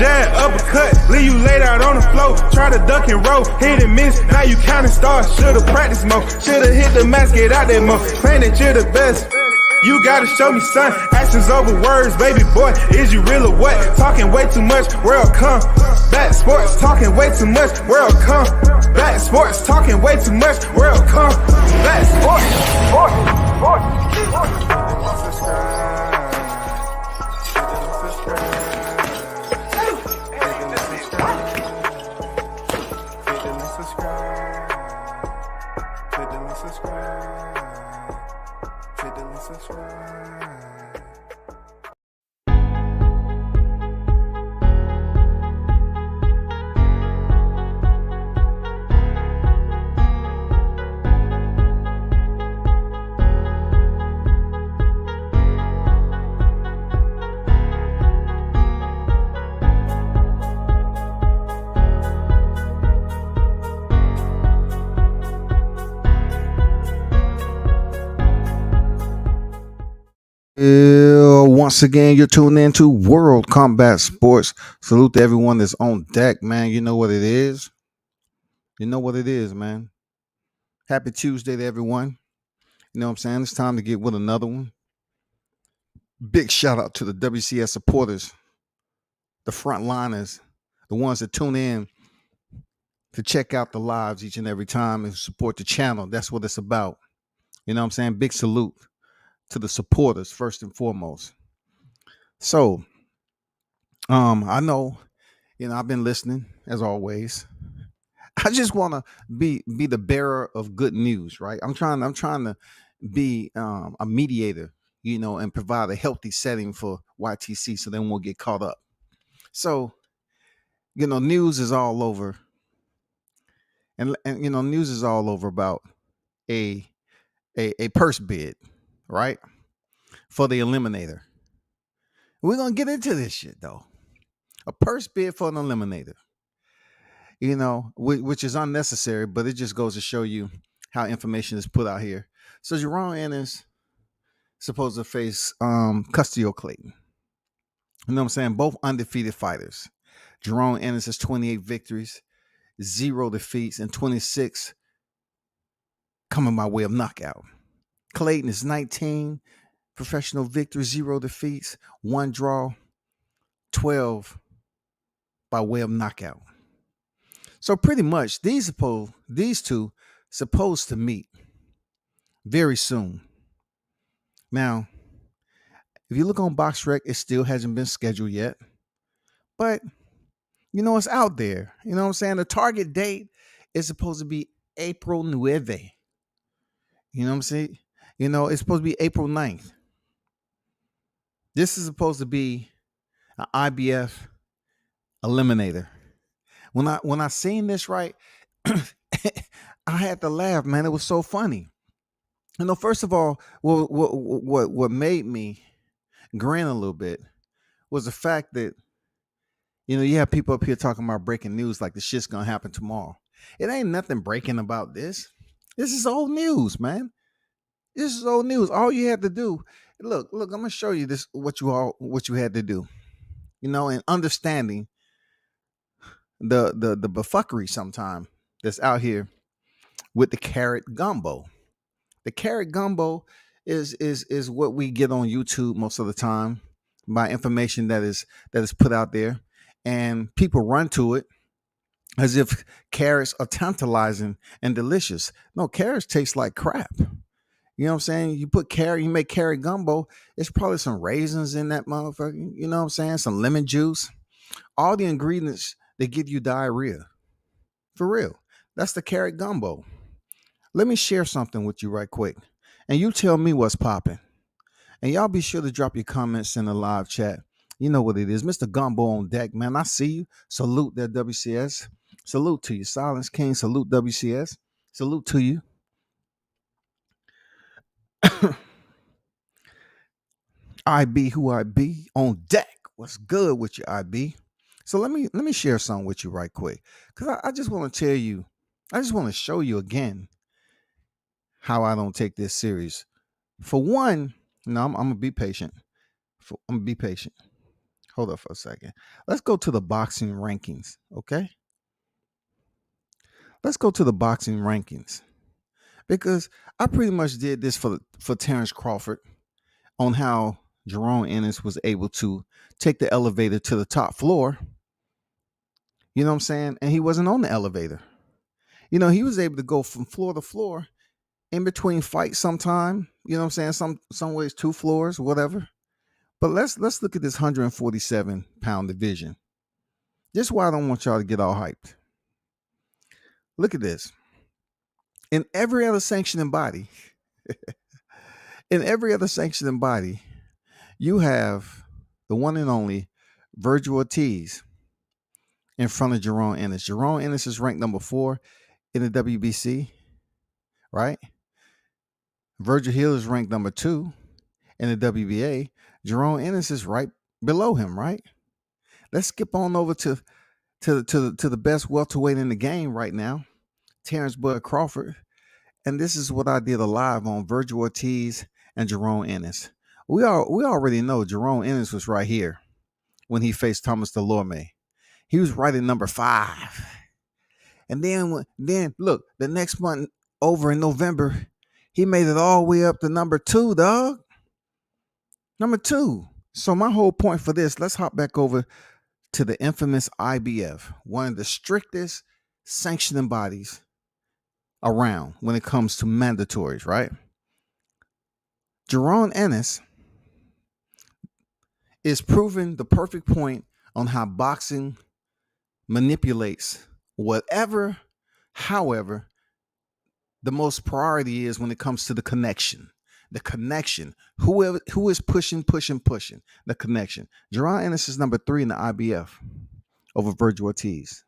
jab, uppercut, leave you laid out on the floor. Try to duck and roll, hit and miss, now you counting stars. Should've practiced more, should've hit the mask, get out there more. Claim that you're the best. You gotta show me, son. Actions over words, baby boy. Is you real or what? Talking way too much, world come. Back sports, talking way too much, world come. Back sports, talking way too much, world come. Back sports, Once again, you're tuned in to World Combat Sports. Salute to everyone that's on deck, man. You know what it is. You know what it is, man. Happy Tuesday to everyone. You know what I'm saying? It's time to get with another one. Big shout out to the WCS supporters, the frontliners, the ones that tune in to check out the lives each and every time and support the channel. That's what it's about. You know what I'm saying? Big salute to the supporters first and foremost. So, I know, I've been listening as always. I just want to be the bearer of good news, right? I'm trying to be a mediator, and provide a healthy setting for YTC so they won't get caught up. So, news is all over, and news is all over about a purse bid, right, for the eliminator. We're going to get into this shit, though. A purse bid for an eliminator, which is unnecessary, but it just goes to show you how information is put out here. So Jerome Ennis supposed to face Custio Clayton. You know what I'm saying? Both undefeated fighters. Jerome Ennis has 28 victories, 0 defeats, and 26 coming by way of knockout. Clayton is 19 professional victories, 0 defeats, 1 draw, 12 by way of knockout. So pretty much these two supposed to meet very soon. Now, if you look on BoxRec, it still hasn't been scheduled yet, but it's out there. You know what I'm saying? The target date is supposed to be April 9. You know what I'm saying? It's supposed to be April 9th. This is supposed to be an IBF eliminator. When I seen this, right, I had to laugh, man. It was so funny. First of all, what made me grin a little bit was the fact that you have people up here talking about breaking news like the shit's gonna happen tomorrow. It ain't nothing breaking about this. This is old news, man. This is old news. All you had to do, look, I'm gonna show you this what you had to do. And understanding the buffoonery sometime that's out here with the carrot gumbo. The carrot gumbo is what we get on YouTube most of the time by information that is put out there, and people run to it as if carrots are tantalizing and delicious. No, carrots taste like crap. You know what I'm saying? You make carrot gumbo, it's probably some raisins in that motherfucker. You know what I'm saying? Some lemon juice. All the ingredients that give you diarrhea. For real. That's the carrot gumbo. Let me share something with you right quick. And you tell me what's popping. And y'all be sure to drop your comments in the live chat. You know what it is. Mr. Gumbo on deck, man. I see you. Salute that WCS. Salute to you. Silence King. Salute WCS. Salute to you. IB, who I be on deck. What's good with you, IB? So let me share something with you right quick, because I just want to tell you, I just want to show you again how I don't take this serious. For one, I'm gonna be patient. I'm gonna be patient. Hold up for a second. Let's go to the boxing rankings, okay? Let's go to the boxing rankings because I pretty much did this for Terrence Crawford on how Jerome Ennis was able to take the elevator to the top floor. You know what I'm saying? And he wasn't on the elevator. He was able to go from floor to floor in between fights sometime. You know what I'm saying? Some ways 2 floors, whatever. But let's look at this 147-pound division. This is why I don't want y'all to get all hyped. Look at this. In every other sanctioning body, you have the one and only Virgil Ortiz in front of Jerome Ennis. Jerome Ennis is ranked number 4 in the WBC, right? Virgil Hill is ranked number 2 in the WBA. Jerome Ennis is right below him, right? Let's skip on over to the best welterweight in the game right now, Terrence Bud Crawford. And this is what I did live on Virgil Ortiz and Jerome Ennis. We already know Jerome Ennis was right here when he faced Thomas Delorme. He was right at number 5. And then look, the next month over in November, he made it all the way up to number 2, dog. Number 2. So my whole point for this, let's hop back over to the infamous IBF, one of the strictest sanctioning bodies around when it comes to mandatories, right? Jerome Ennis is proving the perfect point on how boxing manipulates whatever, however, the most priority is when it comes to the connection. The connection. Who is pushing, the connection. Jerome Ennis is number 3 in the IBF over Virgil Ortiz.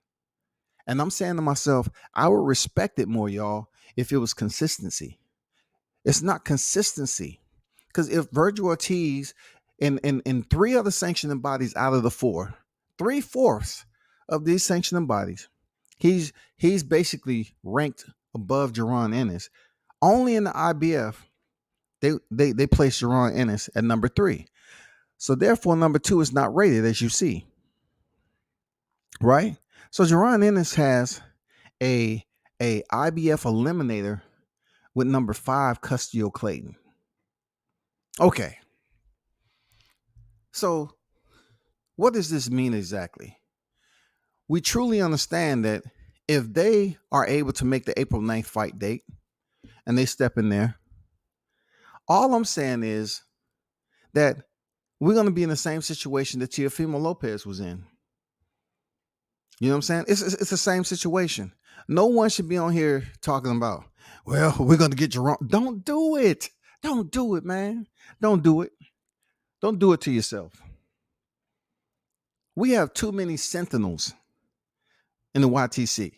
And I'm saying to myself, I would respect it more, y'all, if it was consistency. It's not consistency. Because if Virgil Ortiz in 3 other sanctioning bodies out of the 4, 3/4 of these sanctioning bodies, he's basically ranked above Jerome Ennis. Only in the IBF, they place Jerome Ennis at number 3. So therefore, number 2 is not rated, as you see. Right? So Jerome Ennis has a IBF eliminator with number 5, Custio Clayton. Okay. So what does this mean exactly? We truly understand that if they are able to make the April 9th fight date and they step in there, all I'm saying is that we're going to be in the same situation that Teofimo Lopez was in. You know what I'm saying? It's the same situation. No one should be on here talking about, well, we're going to get Jerome. Don't do it. Don't do it, man. Don't do it. Don't do it to yourself. We have too many sentinels in the YTC.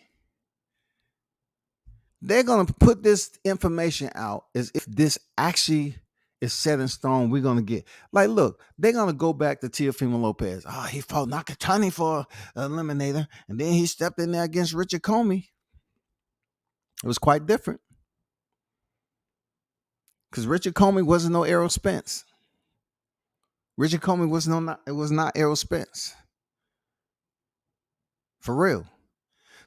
They're going to put this information out as if this actually is set in stone. We're going to get, like, look, they're going to go back to Teofimo Lopez. He fought Nakatani for an eliminator, and then he stepped in there against Richard Comey. It was quite different. Because Richard Comey wasn't no Errol Spence. Richard Comey was not Errol Spence. For real.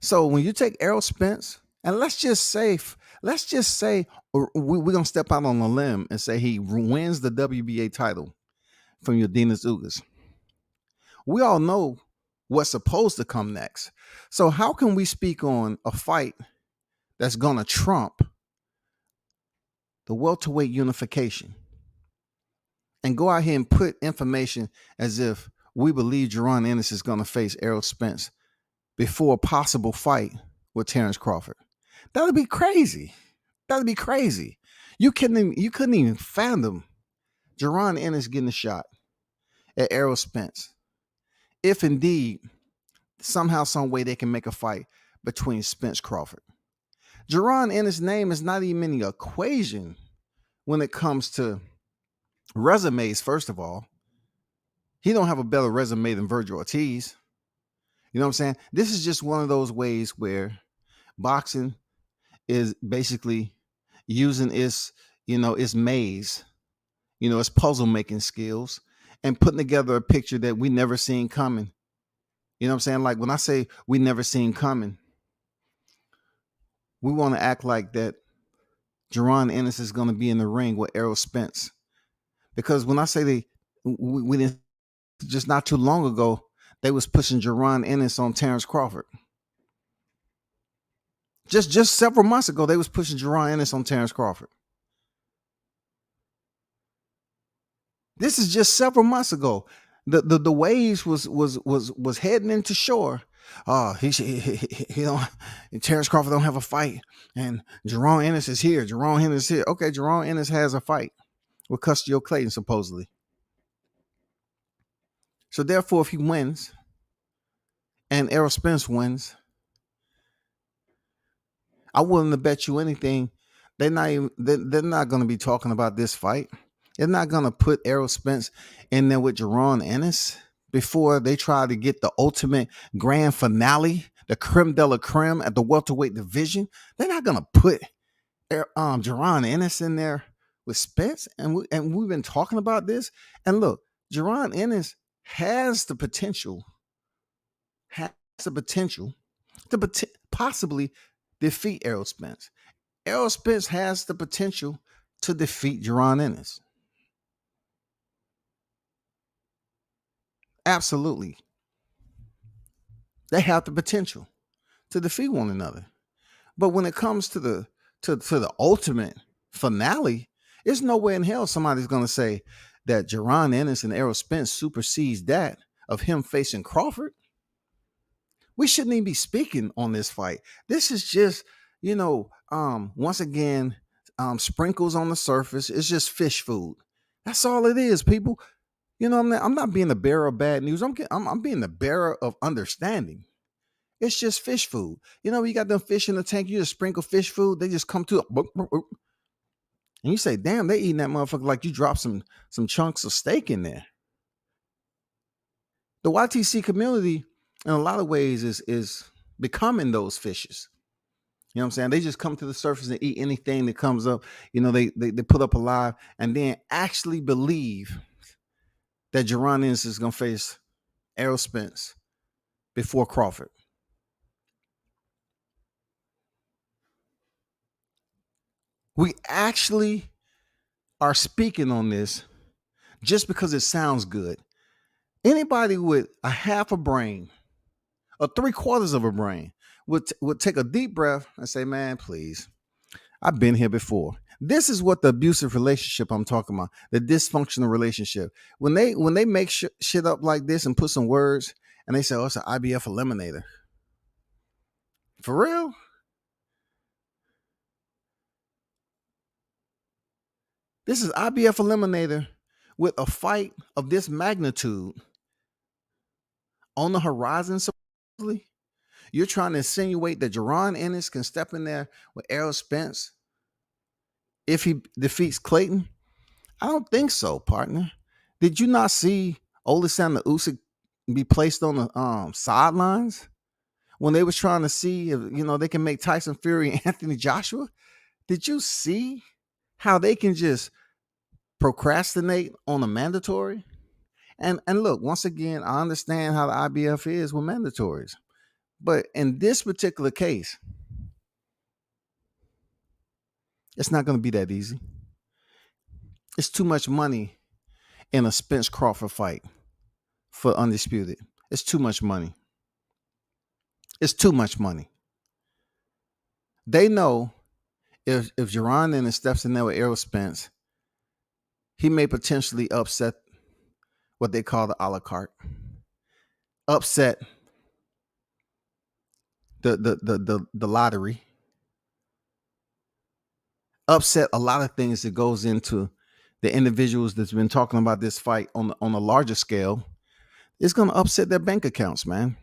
So when you take Errol Spence, and let's just say we're going to step out on a limb and say he wins the WBA title from Yordenis Ugas. We all know what's supposed to come next. So how can we speak on a fight that's going to trump the welterweight unification and go out here and put information as if we believe Jerome Ennis is going to face Errol Spence before a possible fight with Terrence Crawford? That would be crazy. That would be crazy. You couldn't even fathom Jerome Ennis getting a shot at Errol Spence if indeed somehow, some way they can make a fight between Spence Crawford. Jerome Ennis' name is not even in the equation when it comes to resumes. First of all, he don't have a better resume than Virgil Ortiz. You know what I'm saying? This is just one of those ways where boxing is basically using its maze, its puzzle making skills, and putting together a picture that we never seen coming. You know what I'm saying? Like when I say we never seen coming, we want to act like that Jaron Ennis is going to be in the ring with Errol Spence. Because when I say we didn't, just not too long ago, they was pushing Jaron Ennis on Terrence Crawford. Just several months ago, they was pushing Jaron Ennis on Terrence Crawford. This is just several months ago. The waves was heading into shore. He don't. Terrence Crawford don't have a fight, and Jaron Ennis is here. Jaron Ennis is here. Okay, Jaron Ennis has a fight with Custio Clayton supposedly. So therefore, if he wins, and Errol Spence wins, I wouldn't have bet you anything. They're not going to be talking about this fight. They're not going to put Errol Spence in there with Jaron Ennis before they try to get the ultimate grand finale, the creme de la creme at the welterweight division. They're not going to put Jaron Ennis in there with Spence. And we've been talking about this. And look, Jaron Ennis has the potential to possibly defeat Errol Spence. Errol Spence has the potential to defeat Jaron Ennis. Absolutely. They have the potential to defeat one another. But when it comes to the ultimate finale, there's no way in hell somebody's going to say that Jaron Ennis and Errol Spence supersedes that of him facing Crawford. We shouldn't even be speaking on this fight. This is just, once again, sprinkles on the surface. It's just fish food. That's all it is, people. I'm not being the bearer of bad news. I'm being the bearer of understanding. It's just fish food. You got them fish in the tank. You just sprinkle fish food. They just come to and you say, "Damn, they eating that motherfucker like you dropped some chunks of steak in there." The YTC community, in a lot of ways, is becoming those fishes. You know what I'm saying? They just come to the surface and eat anything that comes up. They put up alive and then actually believe that Jaron Ennis is going to face Errol Spence before Crawford. We actually are speaking on this just because it sounds good. Anybody with a half a brain or 3/4 of a brain would take a deep breath and say, "Man, please, I've been here before." This is what the abusive relationship I'm talking about, the dysfunctional relationship. When they make shit up like this and put some words and they say, "Oh, it's an IBF eliminator." For real? This is IBF eliminator with a fight of this magnitude on the horizon, supposedly. You're trying to insinuate that Jaron Ennis can step in there with Errol Spence if he defeats Clayton? I don't think so, partner. Did you not see Oleksandr Usyk be placed on the sidelines when they was trying to see if they can make Tyson Fury and Anthony Joshua? Did you see how they can just procrastinate on a mandatory? And look, once again, I understand how the IBF is with mandatories. But in this particular case, it's not going to be that easy. It's too much money in a Spence Crawford fight for Undisputed. It's too much money. It's too much money. They know if Jaron Ennis steps in there with Errol Spence, he may potentially upset what they call the a la carte. Upset the lottery. Upset a lot of things that goes into the individuals that's been talking about this fight on a larger scale. It's going to upset their bank accounts, man.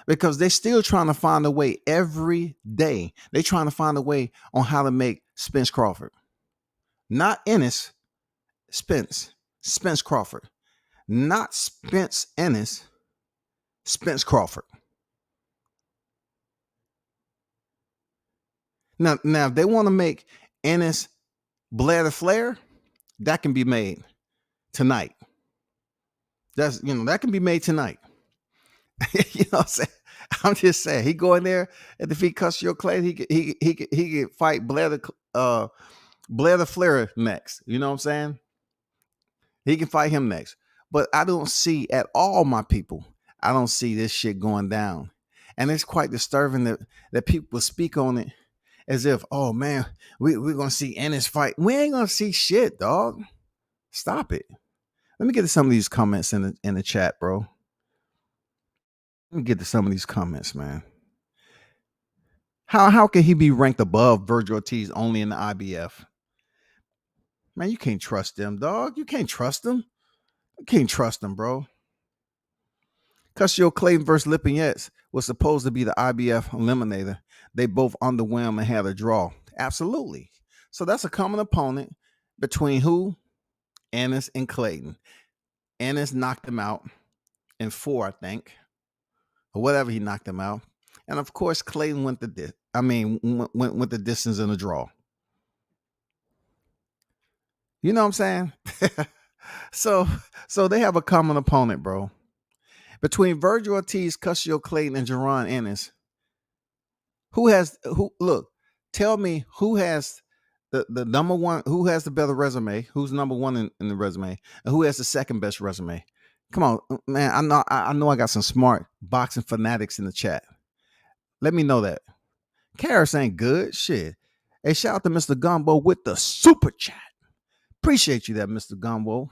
Because they're still trying to find a way every day. They're trying to find a way on how to make Spence Crawford. Not Ennis, Spence. Spence Crawford. Not Spence Ennis, Spence Crawford. Now, if they want to make Ennis Blair the Flair, that can be made tonight. That's that can be made tonight. You know what I'm saying? I'm just saying he go in there and defeat Custer Clay. He could fight Blair the Flair next. You know what I'm saying? He can fight him next. But I don't see at all, my people. I don't see this shit going down. And it's quite disturbing that people speak on it as if, oh man, we're gonna see Ennis fight. We ain't gonna see shit, dog. Stop it. Let me get to some of these comments in the chat, bro. Let me get to some of these comments, man. How can he be ranked above Virgil Ortiz only in the IBF? Man, you can't trust them, dog. You can't trust them. You can't trust them, bro. Custio Clayton versus Lipinets was supposed to be the IBF eliminator. They both underwhelmed and had a draw. Absolutely. So that's a common opponent between who? Ennis and Clayton. Ennis knocked him out in 4, I think, or whatever he knocked him out. And of course, Clayton went went the distance in a draw. You know what I'm saying? so they have a common opponent, bro. Between Virgil Ortiz, Custio Clayton, and Jerron Ennis, tell me who has the number one, who has the better resume, who's number one in the resume, and who has the second best resume? Come on, man. I know I got some smart boxing fanatics in the chat. Let me know that. Karis ain't good. Shit. Hey, shout out to Mr. Gumbo with the super chat. Appreciate you that, Mr. Gumbo.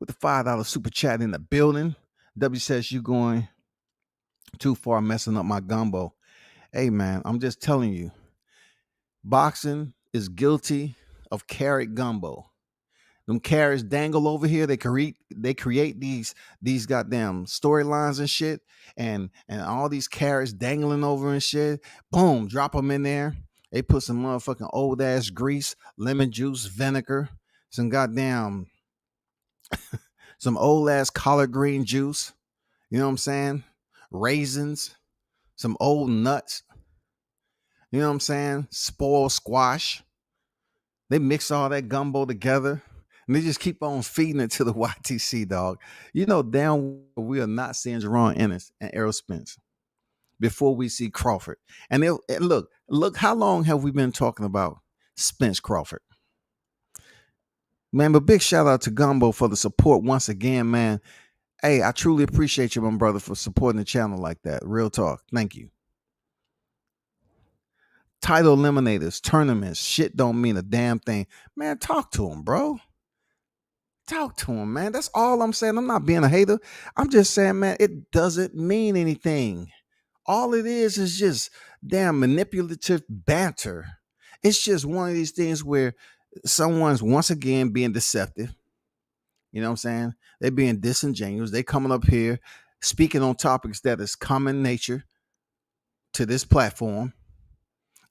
With the $5 super chat in the building. W says you going too far messing up my gumbo. Hey, man, I'm just telling you. Boxing is guilty of carrot gumbo. Them carrots dangle over here. They create these goddamn storylines and shit, and all these carrots dangling over and shit. Boom, drop them in there. They put some motherfucking old ass grease, lemon juice, vinegar, some goddamn some old ass collard green juice. You know what I'm saying? Raisins, some old nuts. You know what I'm saying? Spoiled squash. They mix all that gumbo together. And they just keep on feeding it to the YTC, dog. You know, damn, we are not seeing Jerron Ennis and Errol Spence before we see Crawford. And look, how long have we been talking about Spence Crawford? Man, but big shout out to Gumbo for the support once again, man. Hey, I truly appreciate you, my brother, for supporting the channel like that. Real talk. Thank you. Title eliminators, tournaments, shit don't mean a damn thing. Man, talk to him, bro. Talk to him, man. That's all I'm saying. I'm not being a hater. I'm just saying, man, it doesn't mean anything. All it is just damn manipulative banter. It's just one of these things where someone's once again being deceptive. You know what I'm saying? They're being disingenuous. They coming up here speaking on topics that is common nature to this platform,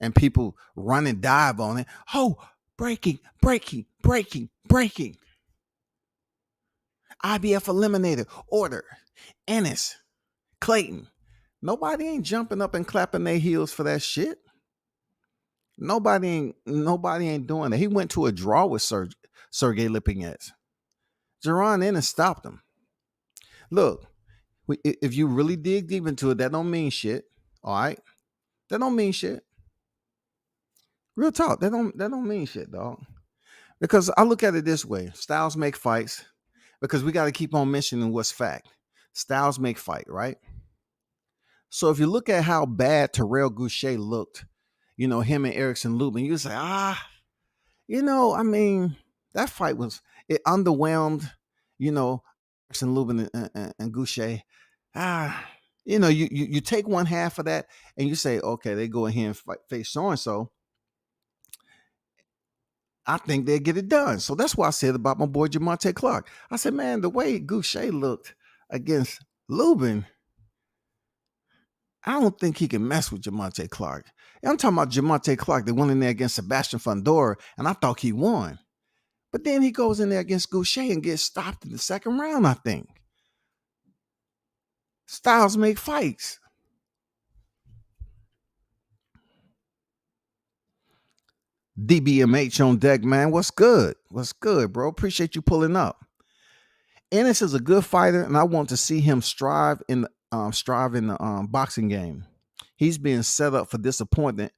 and people run and dive on it. Oh, breaking. IBF eliminator order. Ennis, Clayton. Nobody ain't jumping up and clapping their heels for that shit. Nobody ain't doing it. He went to a draw with Sergey Lipinets. Jerron Ennis stopped him. Look, if you really dig deep into it, that don't mean shit. All right, that don't mean shit. Real talk, that don't mean shit, dog. Because I look at it this way: styles make fights. Because we got to keep on mentioning what's fact. Styles make fight, right? So if you look at how bad Terrell Goucher looked, you know, him and Erickson Lubin, you say, that fight it underwhelmed, you know, Erickson Lubin and Goucher. You take one half of that and you say, okay, they go ahead and face so-and-so. I think they'll get it done. So that's why I said about my boy Jamonte Clark. I said, man, the way Goucher looked against Lubin, I don't think he can mess with Jamonte Clark. And I'm talking about Jamonte Clark that went in there against Sebastian Fundora, and I thought he won. But then he goes in there against Goucher and gets stopped in the second round, I think. Styles make fights. DBMH on deck, man. What's good? What's good, bro? Appreciate you pulling up. Ennis is a good fighter, and I want to see him strive in the boxing game. He's being set up for disappointment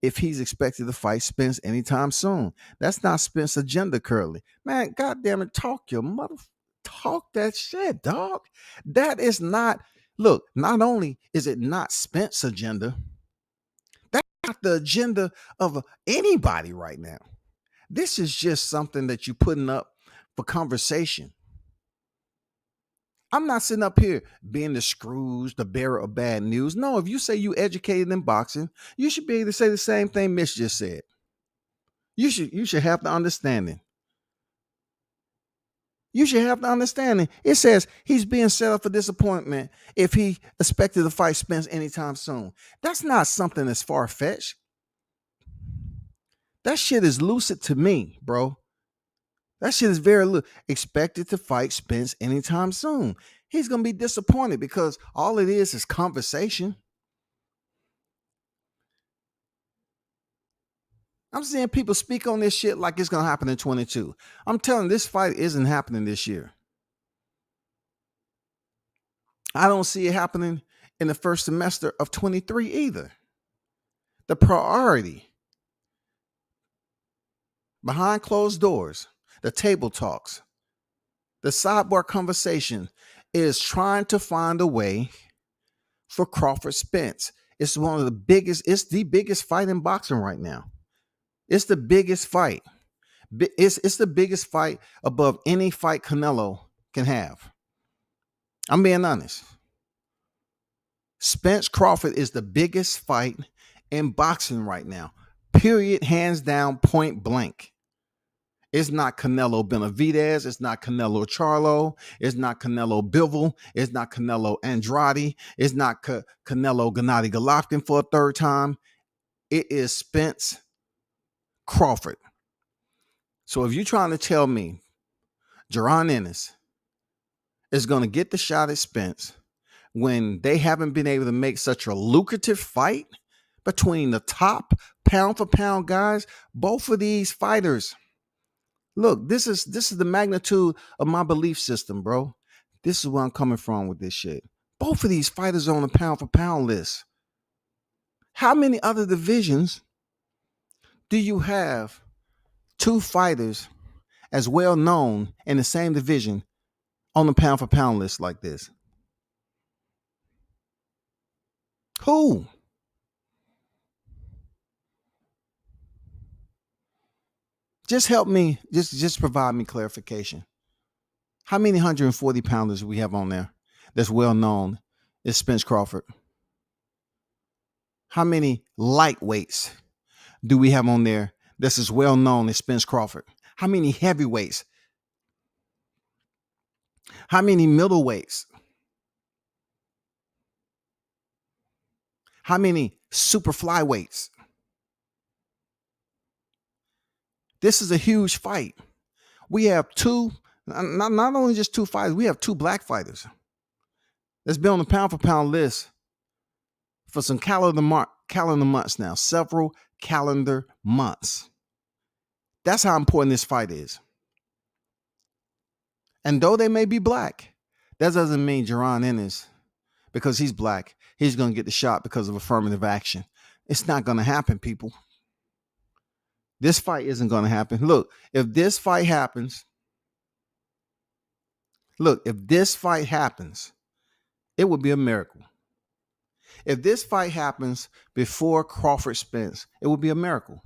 if he's expected to fight Spence anytime soon. That's not Spence's agenda currently. Man, goddamn it, talk that shit, dog. That is not. Look, not only is it not Spence's agenda, that's not the agenda of anybody right now. This is just something that you're putting up for conversation. I'm not sitting up here being the Scrooge, the bearer of bad news. No, if you say you educated in boxing, you should be able to say the same thing Mitch just said. You should have the understanding. You should have the understanding. It says he's being set up for disappointment if he expected to fight Spence anytime soon. That's not something that's far-fetched. That shit is lucid to me, bro. That shit is very expected to fight Spence anytime soon. He's going to be disappointed because all it is conversation. I'm seeing people speak on this shit like it's going to happen in 22. I'm telling you, this fight isn't happening this year. I don't see it happening in the first semester of 23 either. The priority behind closed doors, the table talks, the sidebar conversation is trying to find a way for Crawford Spence. It's the biggest fight in boxing right now. It's the biggest fight. It's the biggest fight above any fight Canelo can have. I'm being honest. Spence Crawford is the biggest fight in boxing right now. Period, hands down, point blank. It's not Canelo Benavidez. It's not Canelo Charlo. It's not Canelo Bivol. It's not Canelo Andrade. It's not Canelo Gennady Golovkin for a third time. It is Spence Crawford. So if you're trying to tell me Jaron Ennis is going to get the shot at Spence when they haven't been able to make such a lucrative fight between the top pound for pound guys, both of these fighters. Look, this is the magnitude of my belief system, bro. This is where I'm coming from with this shit. Both of these fighters are on the pound for pound list. How many other divisions do you have two fighters as well known in the same division on the pound for pound list like this? Who? Just help me. Just provide me clarification. How many 140 pounders we have on there that's well known is Spence Crawford? How many lightweights do we have on there that's as well known as Spence Crawford? How many heavyweights? How many middleweights? How many super flyweights? This is a huge fight. We have not only just two fighters, we have two black fighters that's been on the pound for pound list for some calendar months now, several calendar months. That's how important this fight is. And though they may be black, that doesn't mean Jaron Ennis, because he's black, he's going to get the shot because of affirmative action. It's not going to happen, people. This fight isn't going to happen. Look, if this fight happens, it would be a miracle. If this fight happens before Crawford Spence, it would be a miracle.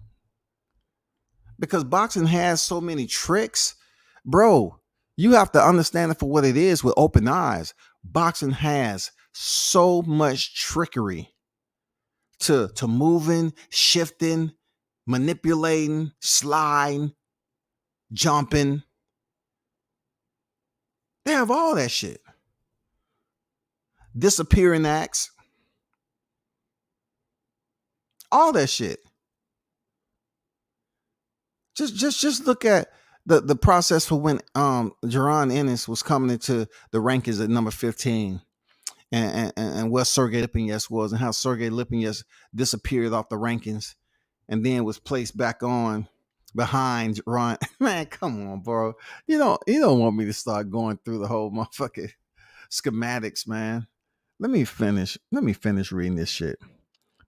Because boxing has so many tricks. Bro, you have to understand it for what it is with open eyes. Boxing has so much trickery to moving, shifting, manipulating, sliding, jumping. They have all that shit. Disappearing acts. All that shit. Just look at the process for when Jaron Ennis was coming into the rankings at number 15 and what Sergey Lipinets was, and how Sergey Lipinets disappeared off the rankings and then was placed back on behind Ron. Man, come on, bro. You don't want me to start going through the whole motherfucking schematics, man. Let me finish reading this shit.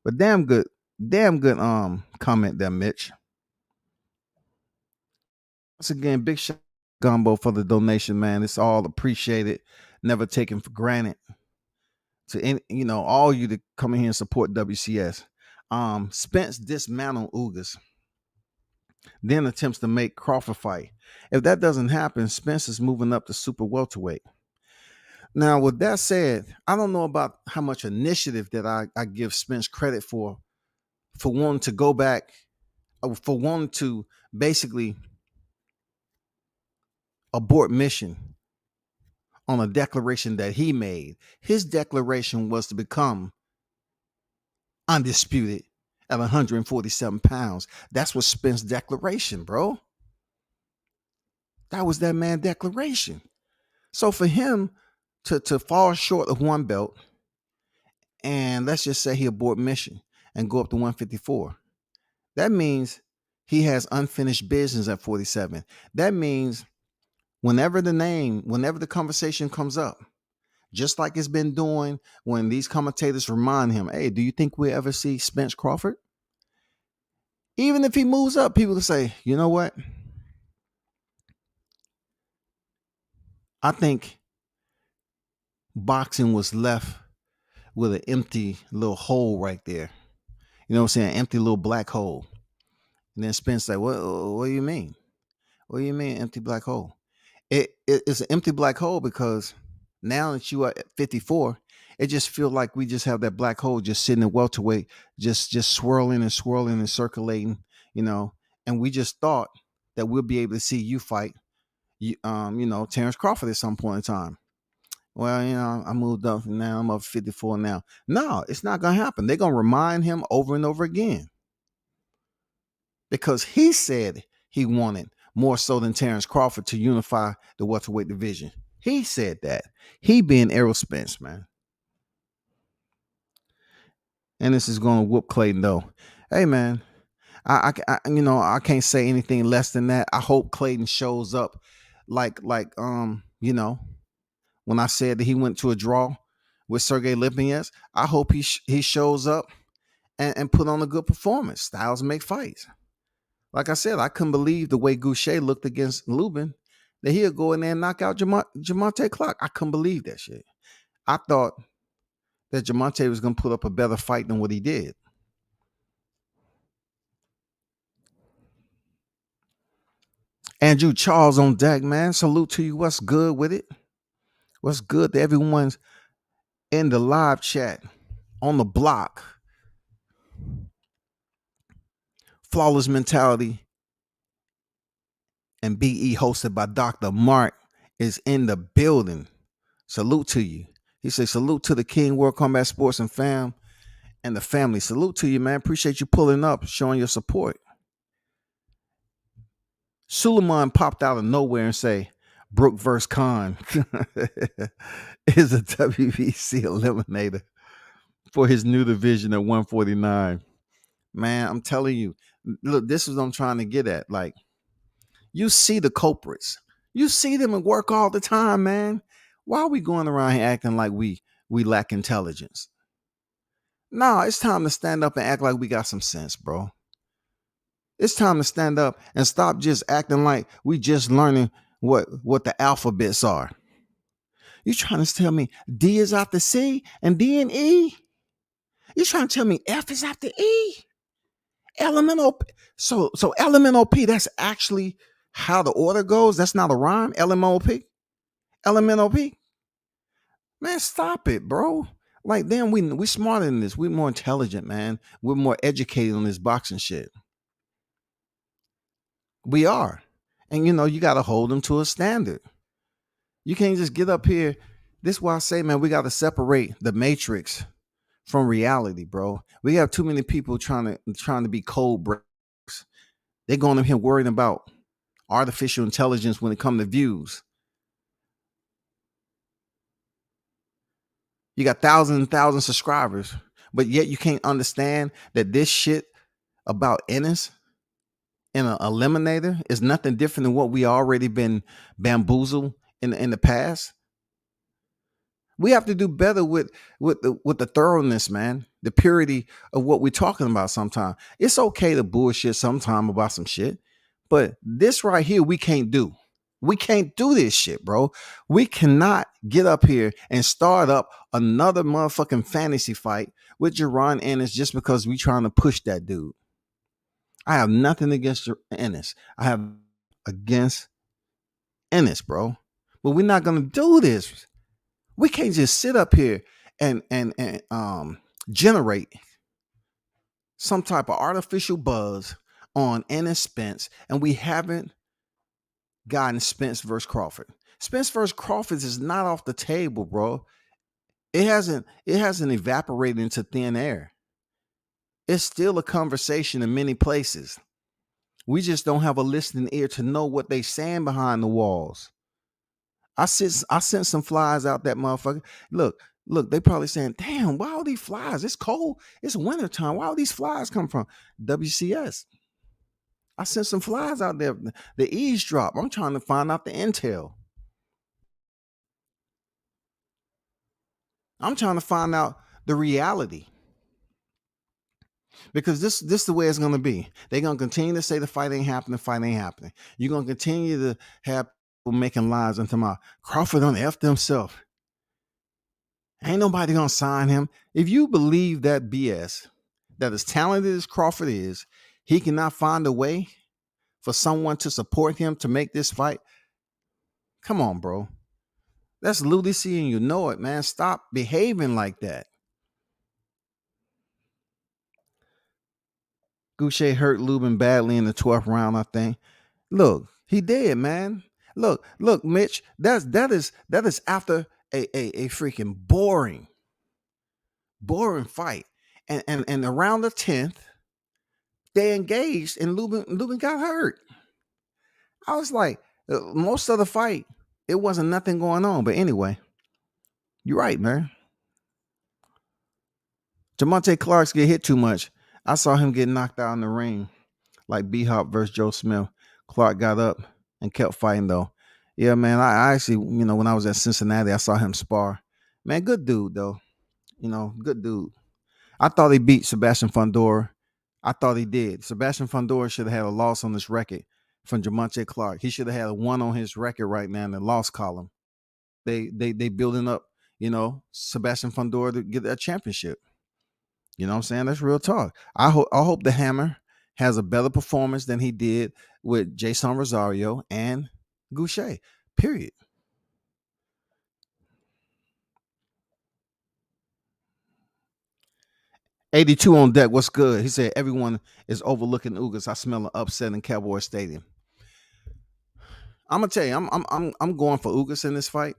But damn good comment there, Mitch. Once again, big shout Gumbo for the donation, man. It's all appreciated, never taken for granted. To any, all you to come in here and support WCS. Spence dismantled Ugas, then attempts to make Crawford fight. If that doesn't happen, Spence is moving up to super welterweight. Now, with that said, I don't know about how much initiative that I give Spence credit for wanting to go back, for wanting to basically abort mission on a declaration that he made. His declaration was to become undisputed at 147 pounds. That's what Spence declaration, bro. That was that man declaration. So for him to fall short of one belt, and let's just say he abort mission and go up to 154, that means he has unfinished business at 47. That means whenever the conversation comes up, just like it's been doing when these commentators remind him, hey, do you think we'll ever see Spence Crawford? Even if he moves up, people will say, you know what? I think boxing was left with an empty little hole right there. You know what I'm saying? Empty little black hole. And then Spence like, what do you mean? What do you mean empty black hole? It's an empty black hole because now that you are at 54, it just feels like we just have that black hole just sitting in welterweight, just swirling and swirling and circulating, and we just thought that we'll be able to see you fight, Terrence Crawford at some point in time. Well, I moved up now. I'm up 54 now. No, it's not going to happen. They're going to remind him over and over again because he said he wanted more so than Terrence Crawford to unify the welterweight division. He said that. He being Errol Spence, man. And this is going to whoop Clayton, though. Hey, man, I can't say anything less than that. I hope Clayton shows up like when I said that he went to a draw with Sergey Lipinets. I hope he shows up and put on a good performance. Styles make fights. Like I said, I couldn't believe the way Goucher looked against Lubin, that he'll go in there and knock out Jamonte Clark. I couldn't believe that shit. I thought that Jamonte was going to put up a better fight than what he did. Andrew Charles on deck, man. Salute to you. What's good with it? What's good to everyone's in the live chat, on the block. Flawless Mentality and BE hosted by Dr. Mark is in the building. Salute to you. He says, salute to the King, World Combat Sports and fam and the family. Salute to you, man. Appreciate you pulling up, showing your support. Suleiman popped out of nowhere and say, Brooke vs. Khan is a WBC eliminator for his new division at 149. Man, I'm telling you, look, this is what I'm trying to get at. Like, you see the culprits. You see them at work all the time, man. Why are we going around here acting like we lack intelligence? No, it's time to stand up and act like we got some sense, bro. It's time to stand up and stop just acting like we just learning what the alphabets are. You trying to tell me D is after C and D and E? You trying to tell me F is after E? Elemental. So elemental P, that's actually how the order goes. That's not a rhyme. Elemental P. Elemental P. Man, stop it, bro. Like, damn, we smarter than this. We're more intelligent, man. We're more educated on this boxing shit. We are. And you got to hold them to a standard. You can't just get up here. This is why I say, man, we got to separate the matrix from reality, bro. We have too many people trying to be code breakers. They're going up here worrying about artificial intelligence when it comes to views. You got thousands and thousands of subscribers, but yet you can't understand that this shit about Ennis in an eliminator is nothing different than what we already been bamboozled in the past. We have to do better with the thoroughness, man. The purity of what we're talking about sometimes. It's okay to bullshit sometime about some shit, but this right here we can't do. We can't do this shit, bro. We cannot get up here and start up another motherfucking fantasy fight with Jerron Ennis just because we trying to push that dude. I have nothing against Ennis. I have against Ennis, bro. But we're not gonna do this. We can't just sit up here and generate some type of artificial buzz on Ennis Spence, and we haven't gotten Spence versus Crawford. Spence versus Crawford is not off the table, bro. It hasn't evaporated into thin air. It's still a conversation in many places. We just don't have a listening ear to know what they saying behind the walls. I sent some flies out that motherfucker. Look, they probably saying, damn, why all these flies? It's cold. It's wintertime. Why all these flies come from? WCS. I sent some flies out there. The eavesdrop. I'm trying to find out the intel. I'm trying to find out the reality. Because this is the way it's gonna be. They're gonna continue to say the fight ain't happening. You're gonna continue to have people making lies until my Crawford on F himself. Ain't nobody gonna sign him. If you believe that BS, that as talented as Crawford is, he cannot find a way for someone to support him to make this fight. Come on, bro. That's lunacy and you know it, man. Stop behaving like that. Goucher hurt Lubin badly in the 12th round, I think. Look, he did, man. Look, Mitch. That is after a freaking boring fight. And around the 10th, they engaged and Lubin got hurt. I was like, most of the fight, it wasn't nothing going on. But anyway, you're right, man. Jamonte Clark's get hit too much. I saw him get knocked out in the ring, like B-Hop versus Joe Smith. Clark got up and kept fighting, though. Yeah, man, I actually, when I was at Cincinnati, I saw him spar. Man, good dude, though. Good dude. I thought he beat Sebastian Fundora. I thought he did. Sebastian Fundora should have had a loss on his record from Jamonte Clark. He should have had a 1 on his record right now in the loss column. They building up, Sebastian Fundora to get that championship. You know what I'm saying? That's real talk. I hope the Hammer has a better performance than he did with Jason Rosario and Goucher. Period. $82 on deck. What's good? He said everyone is overlooking Ugas. I smell an upset in Cowboy Stadium. I'm gonna tell you, I'm going for Ugas in this fight.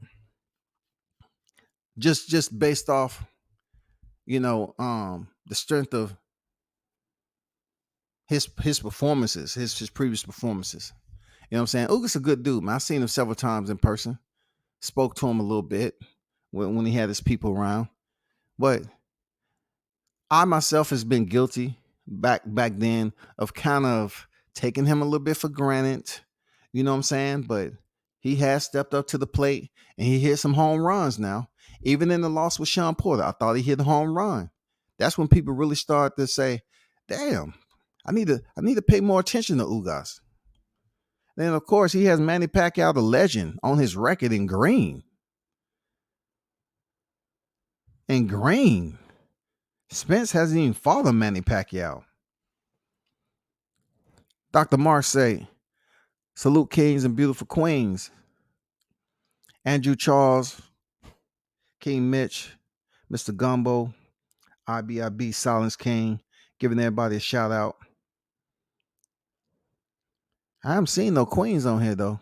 Just based off, the strength of his performances, his previous performances. You know what I'm saying? Ugas a good dude, man. I've seen him several times in person. Spoke to him a little bit when he had his people around. But I myself has been guilty back then of kind of taking him a little bit for granted. You know what I'm saying? But he has stepped up to the plate and he hit some home runs now. Even in the loss with Sean Porter, I thought he hit a home run. That's when people really start to say, damn, I need to pay more attention to Ugas. Then, of course, he has Manny Pacquiao, the legend, on his record in green. In green. Spence hasn't even fought a Manny Pacquiao. Dr. Mark say, salute kings and beautiful queens. Andrew Charles, King Mitch, Mr. Gumbo, IBIB, Silence King, giving everybody a shout out. I haven't seen no queens on here, though.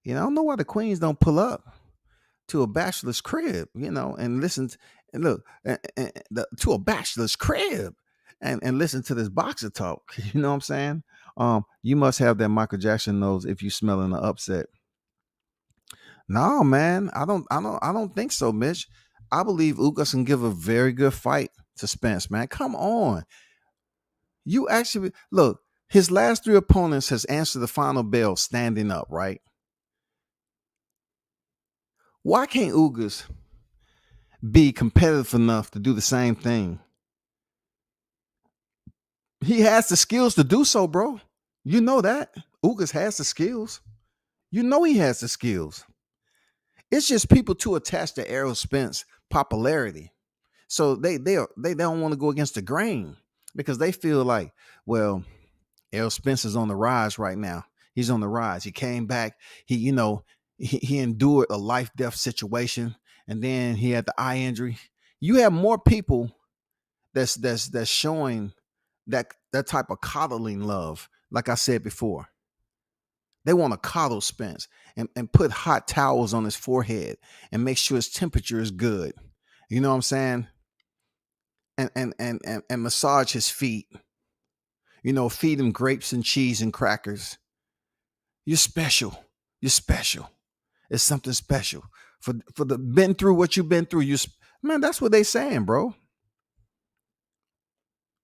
I don't know why the queens don't pull up to a bachelor's crib, and listen to a bachelor's crib and listen to this boxer talk. You know what I'm saying? You must have that Michael Jackson nose if you smelling the upset. No, man, I don't think so, Mitch. I believe Ugas can give a very good fight to Spence, man. Come on. You actually look, His last three opponents has answered the final bell standing up, right? Why can't Ugas be competitive enough to do the same thing? He has the skills to do so, bro. You know that. Ugas has the skills. You know he has the skills. It's just people too attached to Errol Spence popularity. So they don't want to go against the grain because they feel like, well, Errol Spence is on the rise right now. He's on the rise. He came back. He endured a life death situation, and then he had the eye injury. You have more people that's showing that type of coddling love. Like I said before, they want to coddle Spence and put hot towels on his forehead and make sure his temperature is good. You know what I'm saying? And massage his feet. Feed him grapes and cheese and crackers. You're special. You're special. It's something special for the been through what you've been through. Man, that's what they saying, bro.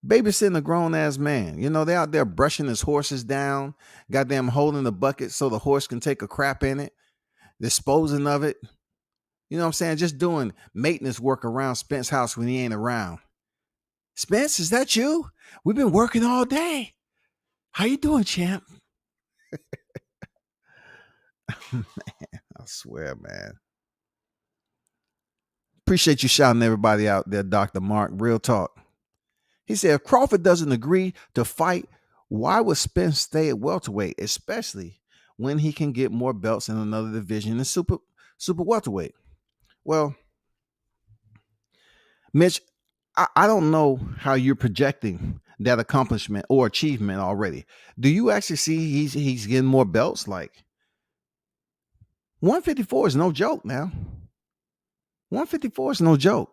Babysitting a grown ass man. They out there brushing his horses down, goddamn holding the bucket so the horse can take a crap in it, disposing of it. You know what I'm saying? Just doing maintenance work around Spence's house when he ain't around. Spence, is that you? We've been working all day. How you doing, champ? Man, I swear, man. Appreciate you shouting everybody out there, Dr. Mark. Real talk. He said, if Crawford doesn't agree to fight, why would Spence stay at welterweight, especially when he can get more belts in another division in super welterweight? Well, Mitch, I don't know how you're projecting that accomplishment or achievement already. Do you actually see he's getting more belts? Like 154 is no joke now. 154 is no joke.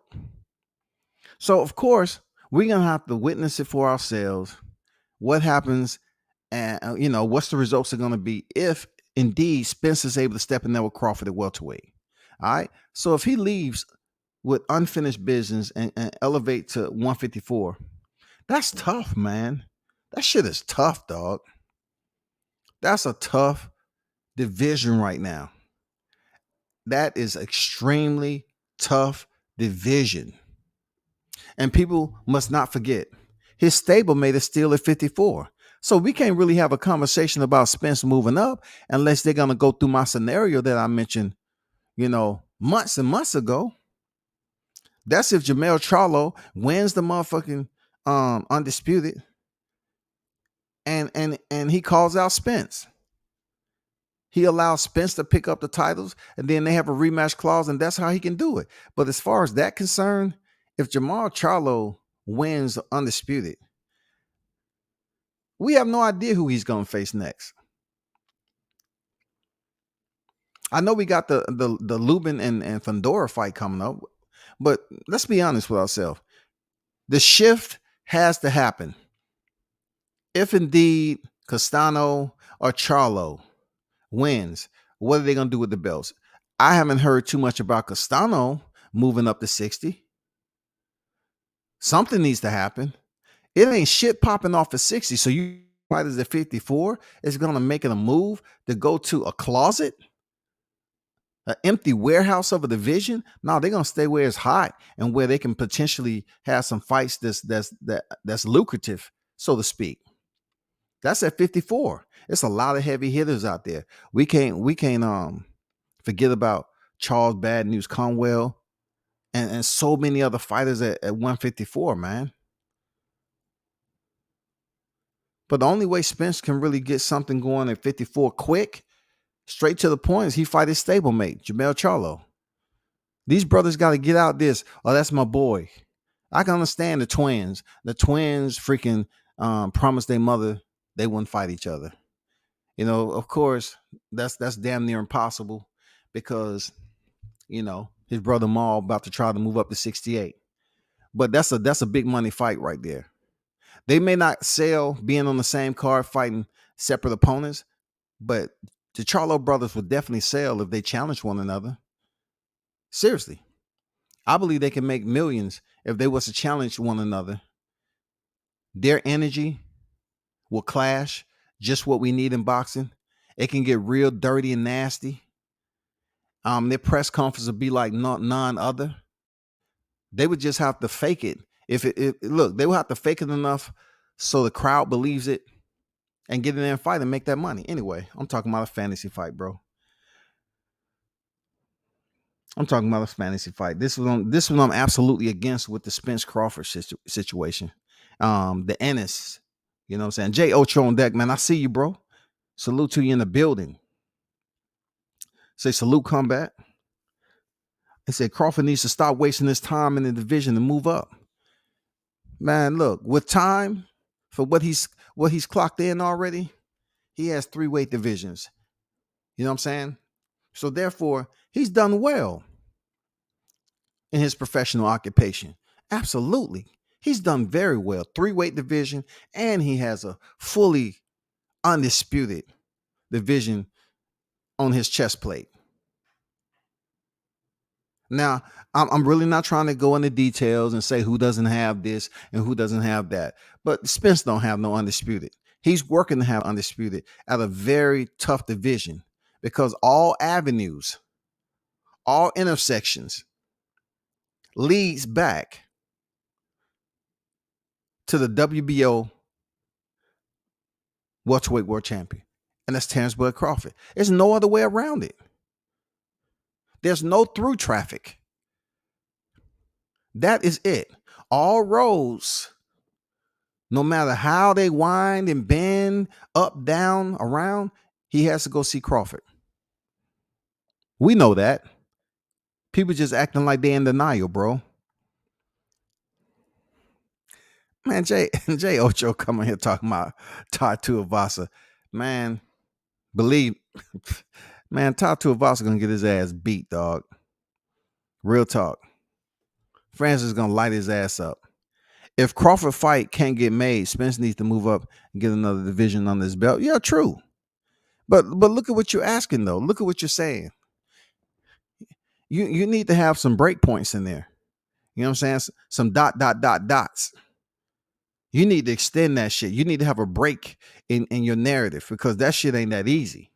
So of course, we're gonna have to witness it for ourselves. What happens, and what's the results are gonna be if indeed Spence is able to step in there with Crawford at welterweight. All right. So if he leaves with unfinished business and elevate to 154, that's tough, man. That shit is tough, dog. That's a tough division right now. That is extremely tough division. And people must not forget, his stablemate is still at 54. So we can't really have a conversation about Spence moving up unless they're going to go through my scenario that I mentioned, months and months ago. That's if Jermell Charlo wins the motherfucking undisputed and he calls out Spence. He allows Spence to pick up the titles, and then they have a rematch clause, and that's how he can do it. But as far as that concerned, if Jermell Charlo wins undisputed, we have no idea who he's going to face next. I know we got the Lubin and Fandora fight coming up, but let's be honest with ourselves. The shift has to happen. If indeed Castano or Charlo wins, what are they going to do with the belts? I haven't heard too much about Castano moving up to 60. Something needs to happen. It ain't shit popping off at 60. So you fighters at 54 is going to make it a move to go to a closet, an empty warehouse of a division. No, they're going to stay where it's hot and where they can potentially have some fights that's lucrative, so to speak. That's at 54. It's a lot of heavy hitters out there. We can't forget about Charles Bad News Conwell and so many other fighters at 154, man. But the only way Spence can really get something going at 54 quick, straight to the point, is he fight his stablemate, Jermell Charlo. These brothers got to get out this. Oh, that's my boy. I can understand the twins. The twins freaking promised their mother they wouldn't fight each other. Of course, that's damn near impossible because, his brother Maul about to try to move up to 68. But that's a big money fight right there. They may not sell being on the same card fighting separate opponents, but the Charlo brothers would definitely sell if they challenge one another. Seriously. I believe they can make millions if they was to challenge one another. Their energy will clash, just what we need in boxing. It can get real dirty and nasty. Their press conference would be like none other. They would just have to fake it. Look, they would have to fake it enough so the crowd believes it and get in there and fight and make that money. Anyway, I'm talking about a fantasy fight, bro. I'm talking about a fantasy fight. This one I'm absolutely against with the Spence Crawford situation. The Ennis, you know what I'm saying? Jay Ocho on deck, man. I see you, bro. Salute to you in the building. Say salute, combat. They said Crawford needs to stop wasting his time in the division and move up. Man, look, with time for what he's clocked in already, he has 3 weight divisions. You know what I'm saying? So therefore, he's done well in his professional occupation. Absolutely. He's done very well. 3 weight division, and he has a fully undisputed division on his chest plate. Now, I'm really not trying to go into details and say who doesn't have this and who doesn't have that. But Spence don't have no undisputed. He's working to have undisputed at a very tough division because all avenues, all intersections leads back to the WBO welterweight world champion. And that's Terrence Bud Crawford. There's no other way around it. There's no through traffic. That is it. All roads, no matter how they wind and bend, up, down, around, he has to go see Crawford. We know that. People just acting like they in denial, bro. Man, Jay Ocho coming here talking about Tai Tuivasa. Man, believe, man, Tai Tuivasa gonna get his ass beat, dog. Real talk. Francis is gonna light his ass up. If Crawford fight can't get made, Spence needs to move up and get another division on his belt. Yeah, true. But look at what you're asking, though. Look at what you're saying. You need to have some break points in there. You know what I'm saying? Some dots. You need to extend that shit. You need to have a break in your narrative because that shit ain't that easy.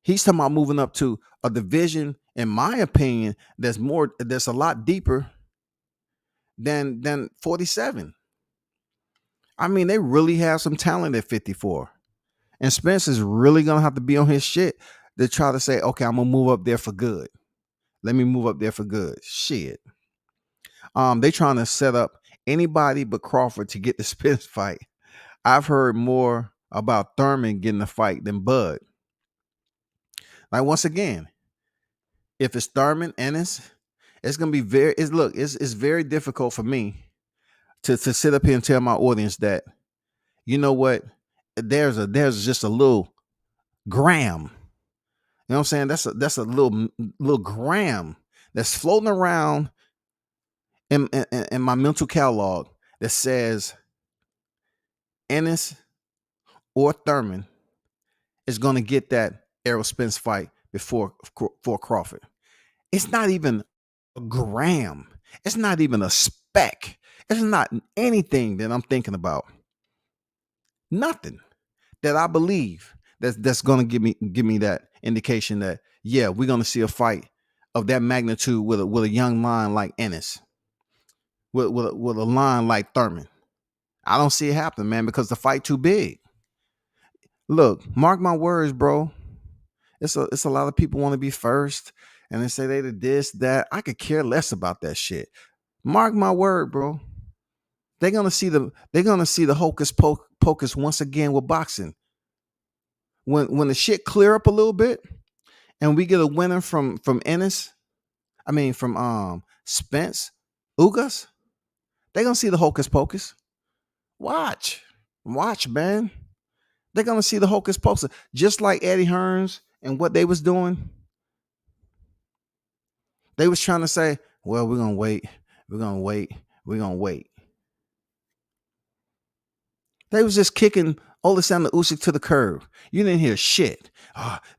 He's talking about moving up to a division, in my opinion, that's a lot deeper than 47. I mean, they really have some talent at 54. And Spence is really going to have to be on his shit to try to say, okay, I'm going to move up there for good. Let me move up there for good. Shit. They trying to set up anybody but Crawford to get the Spence fight. I've heard more about Thurman getting the fight than Bud. Like, once again, if it's Thurman, Ennis, it's going to be it's very difficult for me to sit up here and tell my audience that, you know what, there's just a little gram. You know what I'm saying? That's a little gram that's floating around in my mental catalog that says Ennis or Thurman is going to get that Errol Spence fight before Crawford. It's not even a gram. It's not even a speck. It's not anything that I'm thinking about. Nothing that I believe that's going to give me that indication that, yeah, we're going to see a fight of that magnitude with a young lion like Ennis, with a lion like Thurman. I don't see it happening, man, because the fight too big. Look, mark my words, bro. It's a lot of people want to be first, and they say they did this, that. I could care less about that shit. Mark my word, bro. They're gonna see the hocus pocus once again with boxing. When the shit clear up a little bit, and we get a winner from Ennis, from Spence, Ugas, they're gonna see the hocus pocus. Watch, man. They're gonna see the hocus pocus, just like Eddie Hearns and what they was doing. They was trying to say, well, we're gonna wait. They was just kicking Oleksandr Usyk to the curb. You didn't hear shit.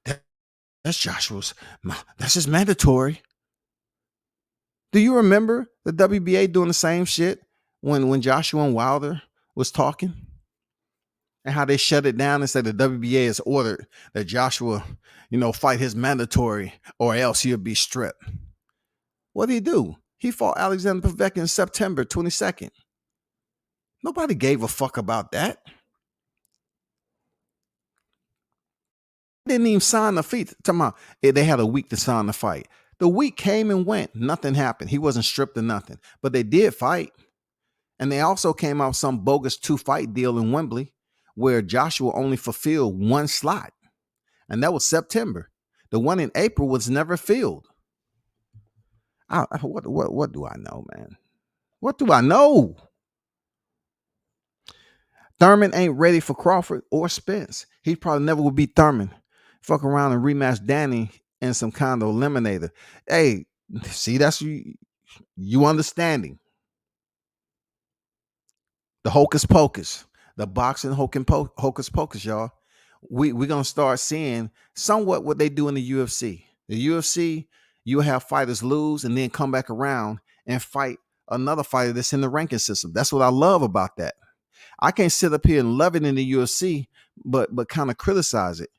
That's Joshua's. That's just mandatory. Do you remember the WBA doing the same shit when Joshua and Wilder was talking? and how they shut it down and said the WBA has ordered that Joshua, fight his mandatory or else he'll be stripped. What did he do? He fought Alexander Povetkin September 22nd. Nobody gave a fuck about that. Didn't even sign the fight. They had a week to sign the fight. The week came and went. Nothing happened. He wasn't stripped or nothing. But they did fight. And they also came out some bogus 2-fight deal in Wembley where Joshua only fulfilled one slot. And that was September. The one in April was never filled. What do I know, man? What do I know? Thurman ain't ready for Crawford or Spence. He probably never will beat Thurman. Fuck around and rematch Danny in some kind of eliminator. Hey, see, that's you understanding. The hocus pocus. The boxing hocus pocus, y'all. We're going to start seeing somewhat what they do in the UFC. The UFC, you have fighters lose and then come back around and fight another fighter that's in the ranking system. That's what I love about that. I can't sit up here and love it in the UFC, but kind of criticize it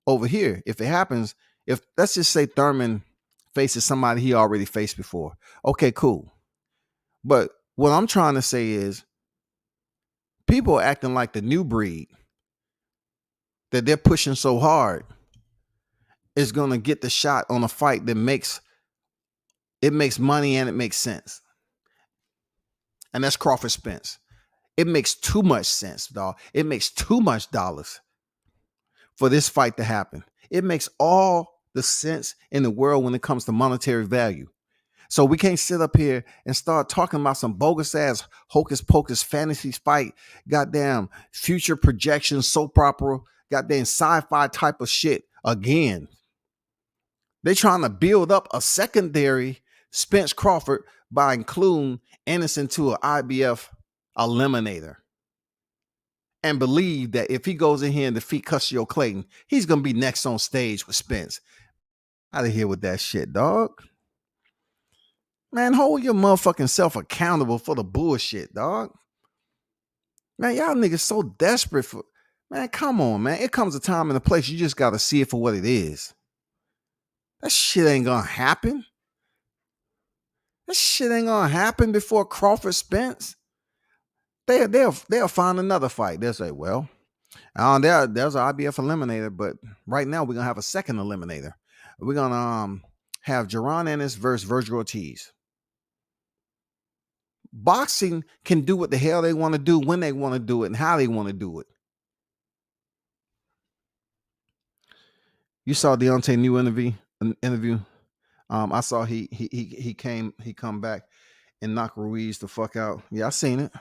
over here. If it happens, if let's just say Thurman faces somebody he already faced before. Okay, cool. But what I'm trying to say is people are acting like the new breed that they're pushing so hard is going to get the shot on a fight that makes money and it makes sense. And that's Crawford Spence. It makes too much sense, dog. It makes too much dollars for this fight to happen. It makes all the sense in the world when it comes to monetary value. So we can't sit up here and start talking about some bogus ass hocus pocus fantasy fight, goddamn future projections, soap opera, goddamn sci-fi type of shit again. They're trying to build up a secondary Spence Crawford by including Anderson to an IBF eliminator. And believe that if he goes in here and defeat Custio Clayton, he's going to be next on stage with Spence. Out of here with that shit, dog. Man, hold your motherfucking self accountable for the bullshit, dog. Man, y'all niggas so desperate for... Man, come on, man. It comes a time and a place you just got to see it for what it is. That shit ain't going to happen. That shit ain't going to happen before Crawford Spence. They'll find another fight. They'll say, well, there's an IBF eliminator, but right now we're going to have a second eliminator. We're going to have Jaron Ennis versus Virgil Ortiz. Boxing can do what the hell they want to do, when they want to do it, and how they want to do it. You saw Deontay New interview. I saw he come back and knock Ruiz the fuck out. Yeah, I seen it.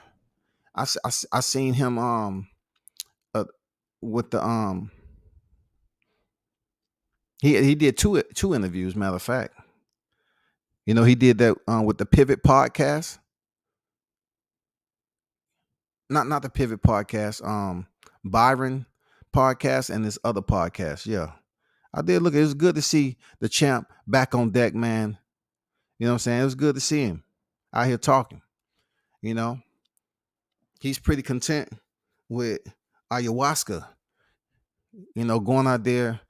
I seen him with the he did two interviews. Matter of fact, he did that with the Pivot podcast. Not the Pivot podcast. Byron podcast and this other podcast. Yeah, I did look. It was good to see the champ back on deck, man. You know what I'm saying? It was good to see him out here talking. He's pretty content with ayahuasca. Going out there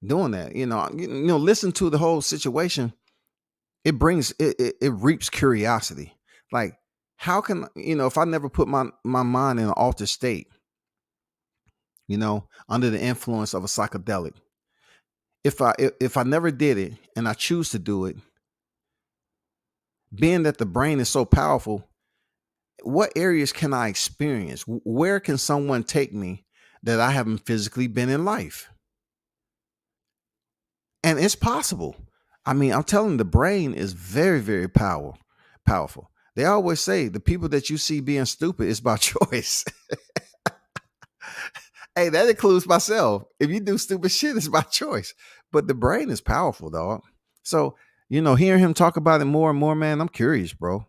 doing that. Listen to the whole situation. It reaps curiosity. Like, how can if I never put my mind in an altered state, under the influence of a psychedelic, if I never did it and I choose to do it, being that the brain is so powerful, what areas can I experience? Where can someone take me that I haven't physically been in life? And it's possible. I mean, I'm telling you, the brain is very, very powerful. They always say the people that you see being stupid is by choice. Hey, that includes myself. If you do stupid shit, it's by choice. But the brain is powerful, dog. So, hearing him talk about it more and more, man, I'm curious, bro.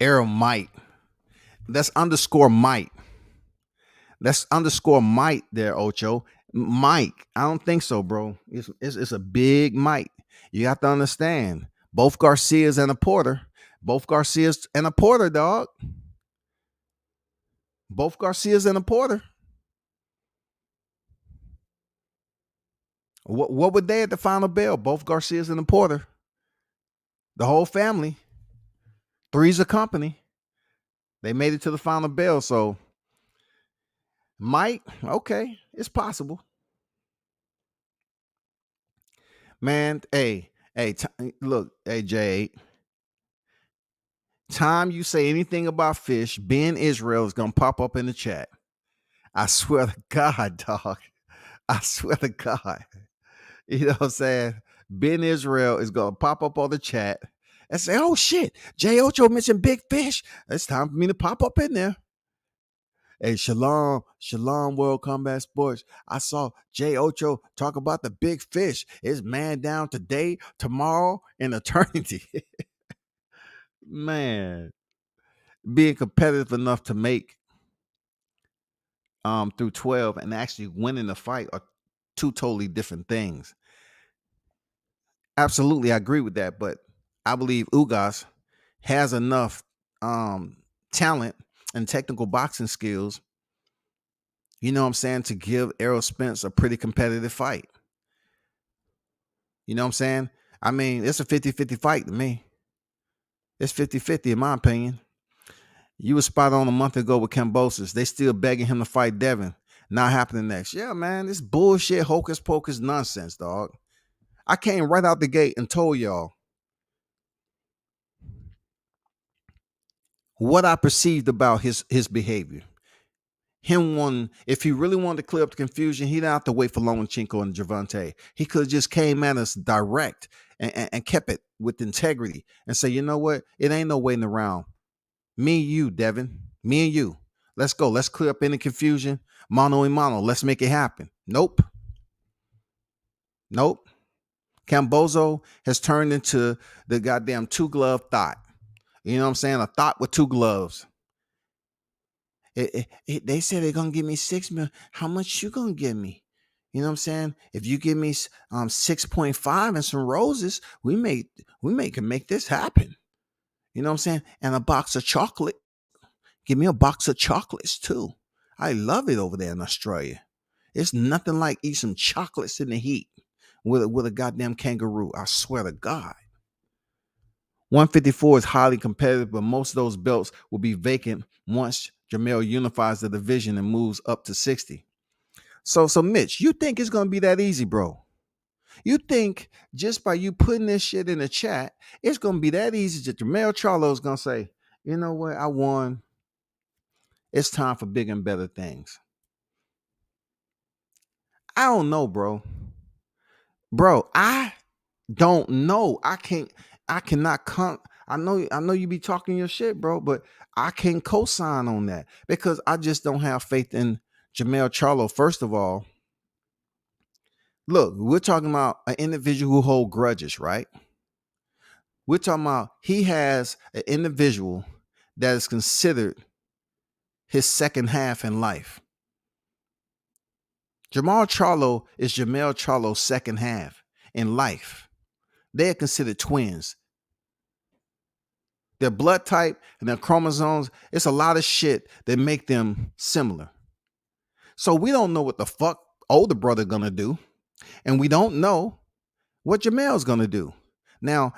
Arrow might. That's underscore might. That's underscore might there, Ocho. Mike. I don't think so, bro. It's a big might. You have to understand. Both Garcias and a Porter. Both Garcias and a Porter, dog. Both Garcias and a Porter. What were they at the final bell? Both Garcias and a Porter. The whole family. Three's a company. They made it to the final bell. So, Mike, okay, it's possible. Man, look, hey, Jay, time you say anything about fish, Ben Israel is going to pop up in the chat. I swear to God, dog. I swear to God. You know what I'm saying? Ben Israel is going to pop up on the chat and say, oh, shit, Jay Ocho mentioned big fish. It's time for me to pop up in there. Hey, Shalom, World Combat Sports. I saw Jay Ocho talk about the big fish. It's man down today, tomorrow, and eternity. Man, being competitive enough to make through 12 and actually winning the fight are two totally different things. Absolutely, I agree with that, but I believe Ugas has enough talent and technical boxing skills, you know what I'm saying, to give Errol Spence a pretty competitive fight. You know what I'm saying? I mean, it's a 50-50 fight to me. It's 50-50 in my opinion. You were spot on a month ago with Kambosos. They still begging him to fight Devin. Not happening next. Yeah, man, this bullshit, hocus pocus nonsense, dog. I came right out the gate and told y'all what I perceived about his behavior. Him wanting, if he really wanted to clear up the confusion, he didn't have to wait for Lomachenko and Gervonta. He could have just came at us direct and kept it with integrity and say, you know what? It ain't no waiting around. Me and you, Devin. Me and you. Let's go. Let's clear up any confusion. Mano a mano. Let's make it happen. Nope. Cambozo has turned into the goddamn two-glove thought. You know what I'm saying? A thought with two gloves. They said they're gonna give me $6 million. How much you gonna give me? You know what I'm saying? If you give me 6.5 and some roses, we can make this happen. You know what I'm saying? And a box of chocolate. Give me a box of chocolates too. I love it over there in Australia. It's nothing like eat some chocolates in the heat with a goddamn kangaroo. I swear to God. 154 is highly competitive, but most of those belts will be vacant once Jamel unifies the division and moves up to 60. So Mitch, you think it's gonna be that easy, bro? You think just by you putting this shit in the chat, it's gonna be that easy that Jamel Charlo is gonna say, you know what, I won. It's time for bigger and better things. I don't know, bro. I don't know. I cannot come. I know you be talking your shit, bro, but I can't co-sign on that because I just don't have faith in Jamel Charlo. First of all, look, we're talking about an individual who hold grudges, right? We're talking about he has an individual that is considered his second half in life. Jamal Charlo is Jamel Charlo's second half in life. They are considered twins. Their blood type and their chromosomes, it's a lot of shit that make them similar. So we don't know what the fuck older brother gonna do. And we don't know what Jamel's gonna do. Now,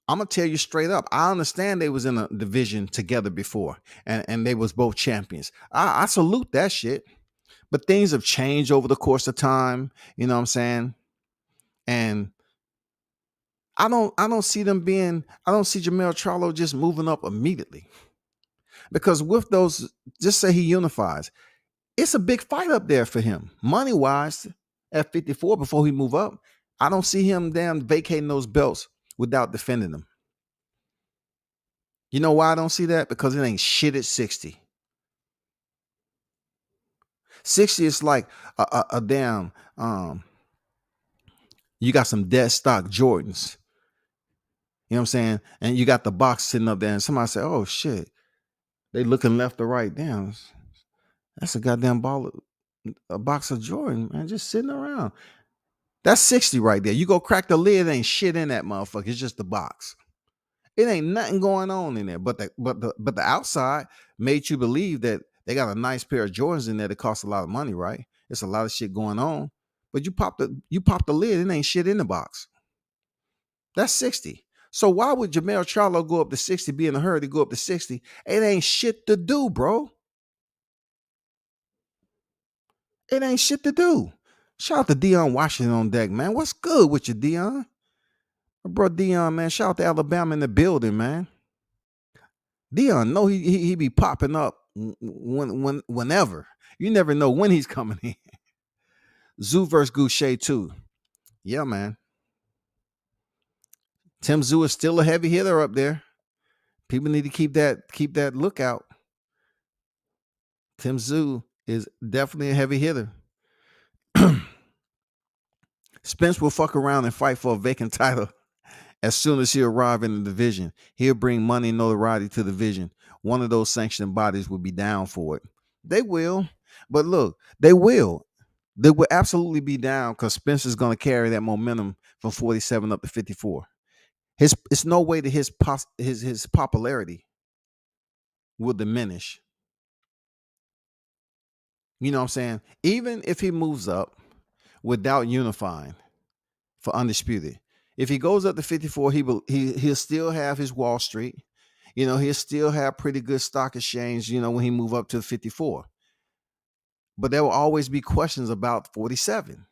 I'm gonna tell you straight up. I understand they was in a division together before, and they was both champions. I salute that shit. But things have changed over the course of time. You know what I'm saying? And I don't see Jamel Charlo just moving up immediately. Because with those, just say he unifies, it's a big fight up there for him. Money-wise, at 54 before he move up, I don't see him damn vacating those belts without defending them. You know why I don't see that? Because it ain't shit at 60. 60 is like a damn, you got some dead stock Jordans. You know what I'm saying? And you got the box sitting up there and somebody say, oh shit. They looking left or right. Damn, that's a goddamn ball, a box of Jordan, man, just sitting around. That's 60 right there. You go crack the lid, ain't shit in that motherfucker. It's just the box. It ain't nothing going on in there. But the outside made you believe that they got a nice pair of Jordans in there that cost a lot of money, right? It's a lot of shit going on. But you pop the lid, it ain't shit in the box. That's 60. So why would Jamel Charlo go up to 60, be in a hurry to go up to 60? It ain't shit to do, bro. It ain't shit to do. Shout out to Deion Washington on deck, man. What's good with you, Deion? My bro Deion, man. Shout out to Alabama in the building, man. Deion, know he be popping up whenever. You never know when he's coming in. Zoo versus Goucher too. Yeah, man. Tim Zoo is still a heavy hitter up there. People need to keep that lookout. Tim Zoo is definitely a heavy hitter. Spence will fuck around and fight for a vacant title as soon as he arrive in the division. He'll bring money and notoriety to the division. One of those sanctioned bodies will be down for it. They will. But look, they will. They will absolutely be down because Spence is going to carry that momentum from 47 up to 54. It's no way that his popularity will diminish. You know what I'm saying? Even if he moves up without unifying for undisputed, if he goes up to 54, he'll still have his Wall Street. He'll still have pretty good stock exchange. When he move up to 54, but there will always be questions about 47.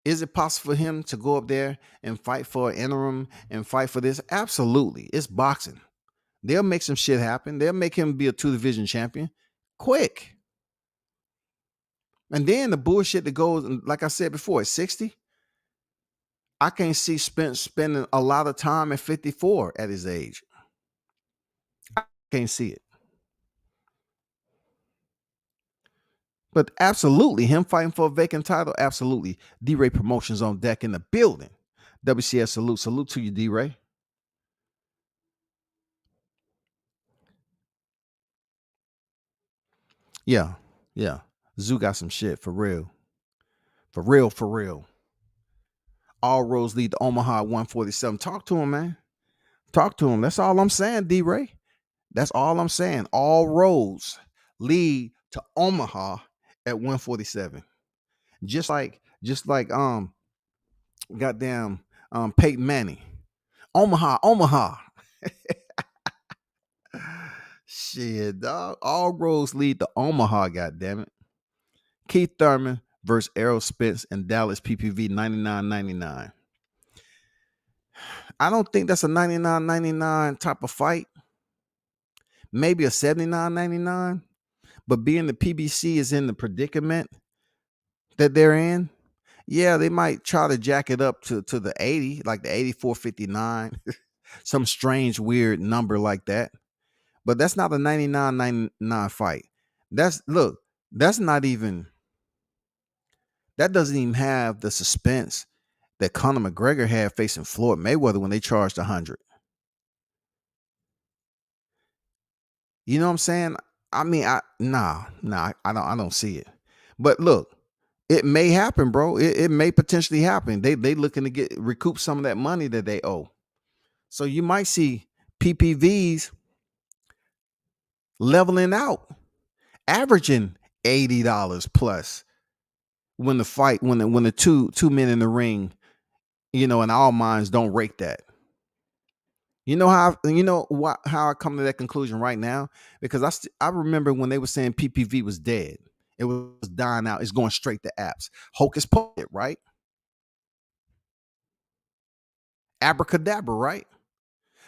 Is it possible for him to go up there and fight for an interim and fight for this? Absolutely. It's boxing. They'll make some shit happen. They'll make him be a 2 division champion quick. And then the bullshit that goes, like I said before, at 60, I can't see Spence spending a lot of time at 54 at his age. I can't see it. But absolutely, him fighting for a vacant title, absolutely. D-Ray Promotions on deck in the building. WCS salute. Salute to you, D-Ray. Yeah, yeah. Zoo got some shit for real. For real, for real. All roads lead to Omaha 147. Talk to him, man. Talk to him. That's all I'm saying, D-Ray. That's all I'm saying. All roads lead to Omaha at 147. Just like goddamn Peyton Manning. Omaha, Omaha. Shit, dog. All roads lead to Omaha, goddammit. Keith Thurman versus Errol Spence and Dallas PPV 99.99. I don't think that's a 99.99 type of fight. Maybe a 79.99. But being the PBC is in the predicament that they're in, yeah, they might try to jack it up to the 80, like the 84.59, some strange, weird number like that. But that's not a 99.99 fight. That's not even, that doesn't even have the suspense that Conor McGregor had facing Floyd Mayweather when they charged 100. You know what I'm saying? I mean, I don't see it. But look, it may happen, bro. It may potentially happen. They looking to recoup some of that money that they owe. So you might see PPVs leveling out, averaging $80 plus when the two men in the ring, and all minds don't rate that. How I come to that conclusion right now? Because I remember when they were saying PPV was dead. It was dying out. It's going straight to apps. Hocus pocus, right? Abracadabra, right?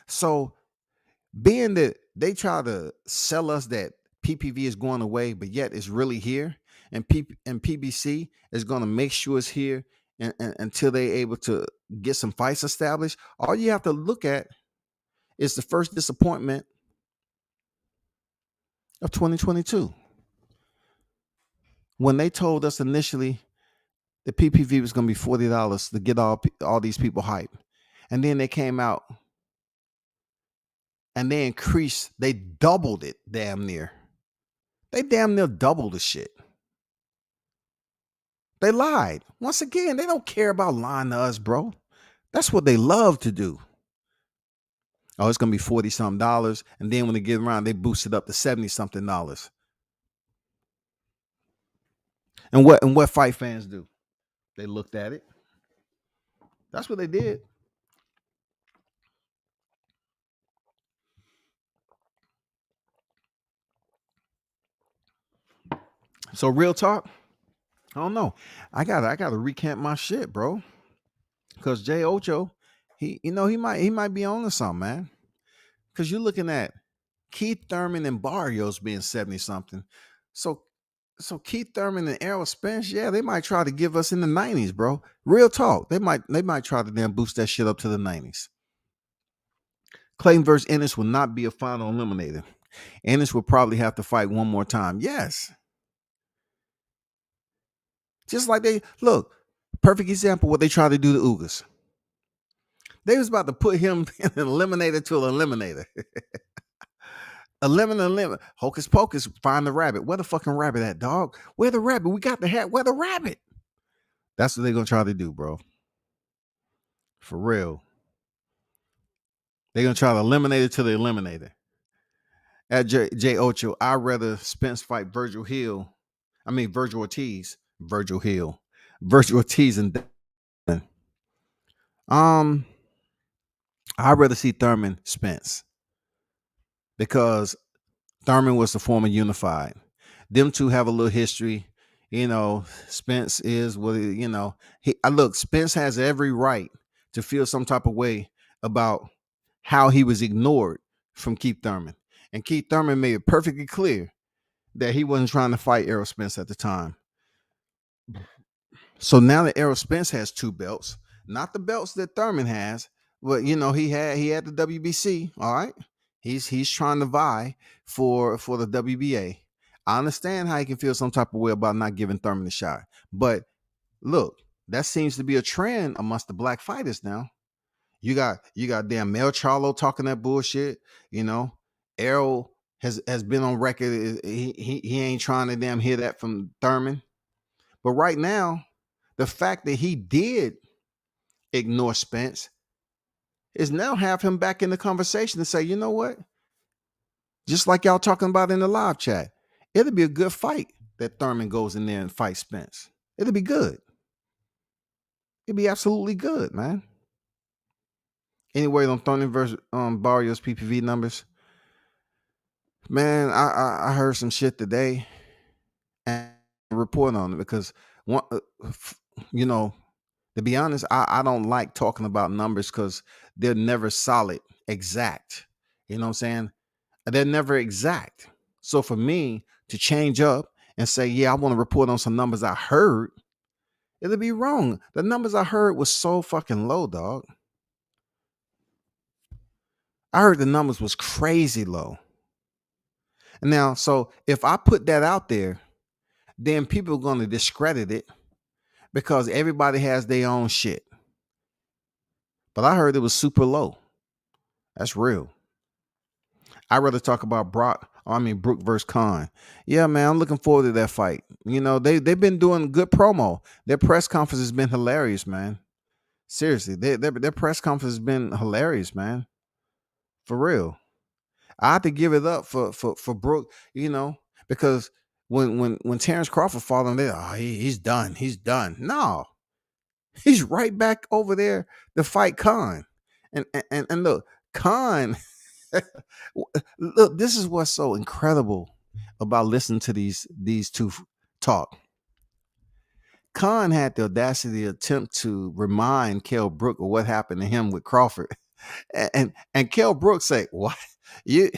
So being that they try to sell us that PPV is going away, but yet it's really here, and PBC is going to make sure it's here until they're able to get some fights established. All you have to look at is the first disappointment of 2022 when they told us initially the PPV was going to be $40 to get all these people hyped, and then they came out and they doubled it, damn near. They damn near doubled the shit. They lied. Once again, they don't care about lying to us, bro. That's what they love to do. Oh, it's gonna be 40 something dollars. And then when they get around, they boost it up to 70 something dollars. And what fight fans do? They looked at it. That's what they did. So real talk, I don't know. I gotta recant my shit, bro. Cause Jay Ocho, he might be on to something, man. Cause you're looking at Keith Thurman and Barrios being 70 something. So Keith Thurman and Errol Spence, yeah, they might try to give us in the 90s, bro. Real talk. They might try to then boost that shit up to the 90s. Clayton versus Ennis will not be a final eliminator. Ennis will probably have to fight one more time. Yes. Just like they look, perfect example what they tried to do to Ugas. They was about to put him in an eliminator to an eliminator. Eliminate. Hocus pocus, find the rabbit. Where the fucking rabbit at, dog? Where the rabbit? We got the hat. Where the rabbit? That's what they're gonna try to do, bro. For real. They're gonna try to eliminate it to the eliminator. At J Ocho, I'd rather Spence fight Virgil Ortiz. Virgil Hill. Virgil Ortiz and I'd rather see Thurman Spence because Thurman was the former unified. Them two have a little history. Spence is what look, Spence has every right to feel some type of way about how he was ignored from Keith Thurman. And Keith Thurman made it perfectly clear that he wasn't trying to fight Errol Spence at the time. So now that Errol Spence has two belts, not the belts that Thurman has, but he had the WBC. All right, he's trying to vie for the WBA. I understand how he can feel some type of way about not giving Thurman a shot, but look, that seems to be a trend amongst the black fighters now. You got damn Mel Charlo talking that bullshit. Errol has been on record. He ain't trying to damn hear that from Thurman. But right now, the fact that he did ignore Spence is now have him back in the conversation and say, you know what? Just like y'all talking about in the live chat, it'll be a good fight that Thurman goes in there and fights Spence. It'll be good. It'll be absolutely good, man. Anyway, on Thurman versus Barrios PPV numbers, man, I heard some shit today and report on it because to be honest, I don't like talking about numbers because they're never solid, exact. You know what I'm saying? They're never exact. So for me to change up and say, yeah, I want to report on some numbers I heard, it'll be wrong. The numbers I heard was so fucking low, dog. I heard the numbers was crazy low. And now, so if I put that out there, then people are going to discredit it because everybody has their own shit. But I heard it was super low. That's real. I'd rather talk about Brook versus Khan. Yeah, man, I'm looking forward to that fight. They've been doing good promo. Their press conference has been hilarious, man. Seriously, their press conference has been hilarious, man. For real. I have to give it up for Brook, because when Terrence Crawford fought him, he's done. He's done. No, he's right back over there to fight Khan. And look, Khan. Look, this is what's so incredible about listening to these two talk. Khan had the audacity to attempt to remind Kell Brook of what happened to him with Crawford, and Kell Brook said, "What you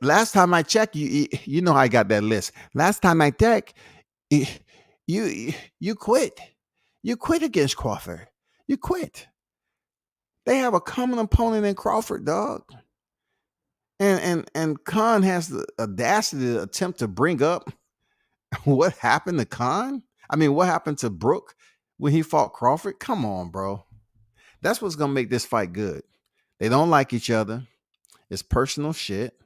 last time I checked, you know how I got that list. Last time I checked, you quit. You quit against Crawford. You quit. They have a common opponent in Crawford, dog." And Khan has the audacity to attempt to bring up what happened to Khan. I mean, what happened to Brook when he fought Crawford? Come on, bro. That's what's gonna make this fight good. They don't like each other. It's personal shit.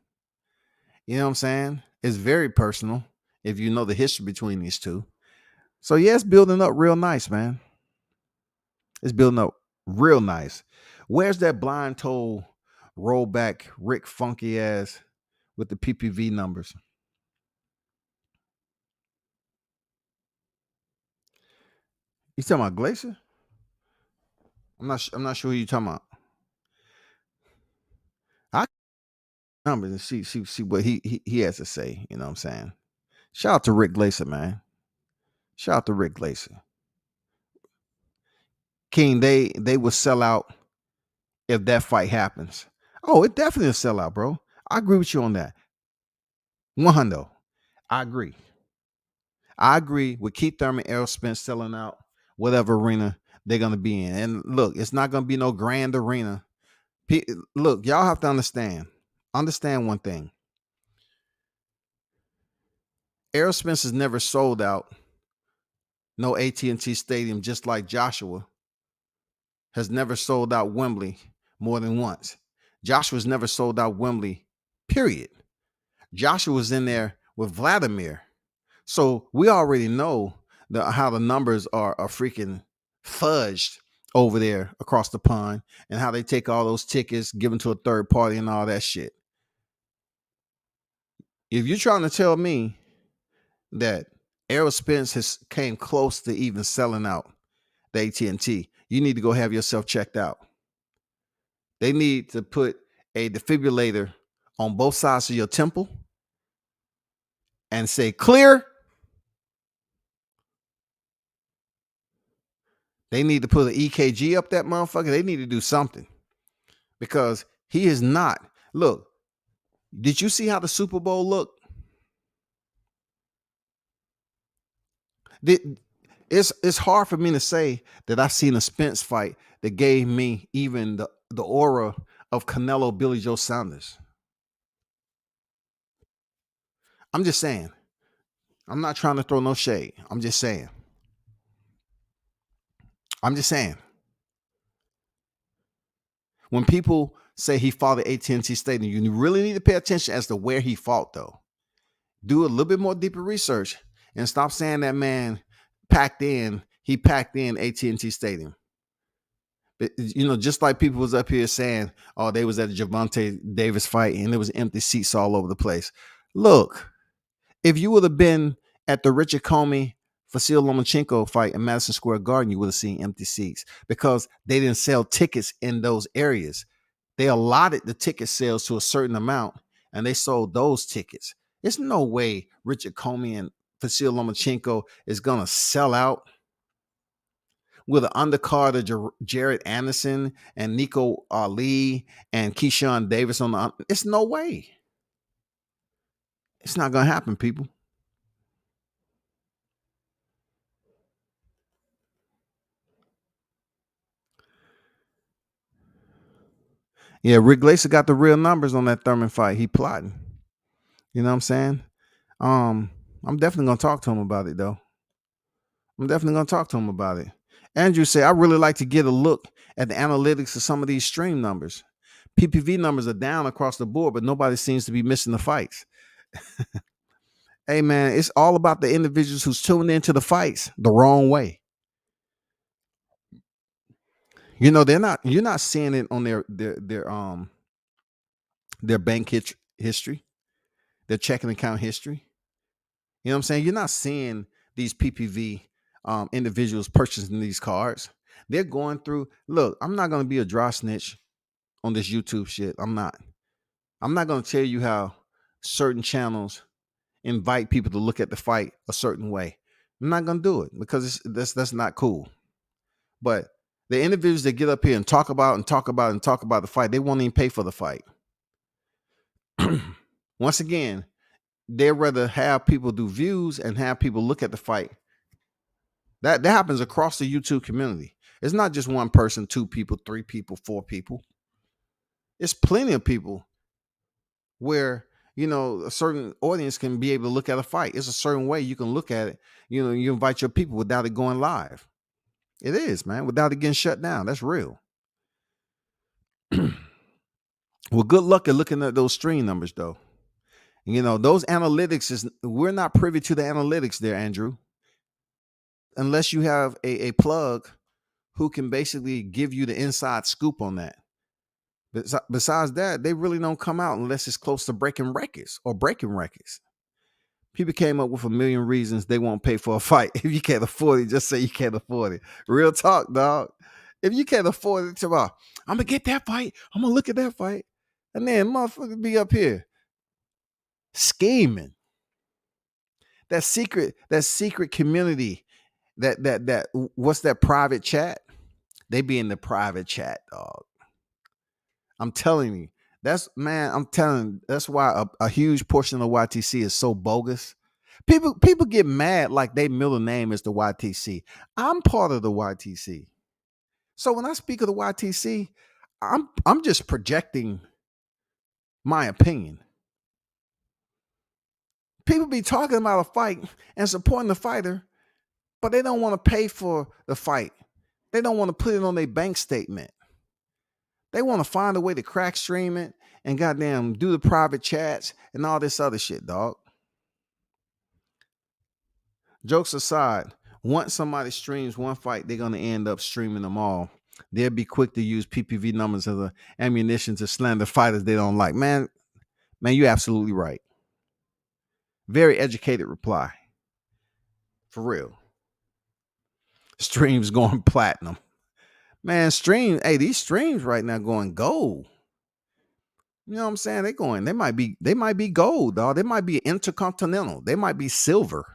You know what I'm saying? It's very personal. if you know the history between these two. So yeah, it's building up real nice, man. It's building up real nice. Where's that blind toe rollback Rick funky ass with the PPV numbers? You talking about Glacier? I'm not sure who you talking about. I numbers and see what he has to say. You know what I'm saying? Shout out to Rick Glacier, man. Shout out to Rick Glacier. King, they will sell out if that fight happens. Oh, it definitely will sell out, bro. I agree with you on that. 100. I agree. I agree with Keith Thurman, Errol Spence selling out whatever arena they're gonna be in. And look, it's not gonna be no grand arena. Look, y'all have to understand. Understand one thing. Errol Spence has never sold out no AT&T Stadium, just like Joshua has never sold out Wembley more than once. Joshua's never sold out Wembley, period. Joshua was in there with Vladimir. So we already know how the numbers are freaking fudged over there across the pond and how they take all those tickets, give them to a third party and all that shit. If you're trying to tell me that Errol Spence has came close to even selling out the AT&T, you need to go have yourself checked out. They need to put a defibrillator on both sides of your temple and say clear. They need to put an EKG up that motherfucker. They need to do something because he is not. Look, did you see how the Super Bowl looked? It's hard for me to say that I've seen a Spence fight that gave me even the aura of Canelo Billy Joe Saunders. I'm just saying. I'm not trying to throw no shade. I'm just saying. I'm just saying. When people say he fought at AT&T Stadium, you really need to pay attention as to where he fought, though. Do a little bit more deeper research and stop saying that man he packed in AT&T Stadium. But, just like people was up here saying, oh, they was at a Gervonta Davis fight and there was empty seats all over the place. Look, if you would have been at the Richard Comey Vasyl Lomachenko fight in Madison Square Garden, you would have seen empty seats because they didn't sell tickets in those areas. They allotted the ticket sales to a certain amount and they sold those tickets. There's no way Richard Comey and Vasyl Lomachenko is going to sell out with an undercard of Jared Anderson and Nico Ali and Keyshawn Davis on the. It's no way. It's not going to happen, people. Yeah, Rick Glacier got the real numbers on that Thurman fight. He plotting. You know what I'm saying? I'm definitely gonna talk to him about it though. I'm definitely gonna talk to him about it. Andrew said, I really like to get a look at the analytics of some of these stream numbers. PPV numbers are down across the board, but nobody seems to be missing the fights. Hey man, it's all about the individuals who's tuned into the fights the wrong way. You're not seeing it on their bank history, their checking account history. You know what I'm saying? You're not seeing these PPV individuals purchasing these cards. They're going through. Look, I'm not going to be a dry snitch on this YouTube shit. I'm not. I'm not going to tell you how certain channels invite people to look at the fight a certain way. I'm not going to do it because that's not cool. But the individuals that get up here and talk about the fight, they won't even pay for the fight. Once again, they'd rather have people do views and have people look at the fight. That happens across the YouTube community. It's not just one person, 2 people, 3 people, 4 people. It's plenty of people where, a certain audience can be able to look at a fight. It's a certain way you can look at it. You invite your people without it going live. It is, man, without it getting shut down. That's real. Well, good luck at looking at those stream numbers, though. Those analytics we're not privy to the analytics there, Andrew, unless you have a plug who can basically give you the inside scoop on that. Besides that, they really don't come out unless it's close to breaking records or breaking records. People came up with a million reasons they won't pay for a fight. If you can't afford it, just say you can't afford it. Real talk, dog. If you can't afford it, I'm gonna get that fight. I'm gonna look at that fight, and then motherfucker be up here scheming. That secret community. That what's that private chat? They be in the private chat, dog. I'm telling you. That's why a huge portion of YTC is so bogus. People get mad like their middle name is the YTC. I'm part of the YTC. So when I speak of the YTC, I'm just projecting my opinion. People be talking about a fight and supporting the fighter, but they don't want to pay for the fight. They don't want to put it on their bank statement. They want to find a way to crack stream it and goddamn do the private chats and all this other shit, dog. Jokes aside, once somebody streams one fight, they're going to end up streaming them all. They'll be quick to use PPV numbers as a ammunition to slander fighters they don't like. Man, you're absolutely right. Very educated reply. For real. Streams going platinum. Man, these streams right now going gold. You know what I'm saying? They might be gold, dog. They might be intercontinental. They might be silver.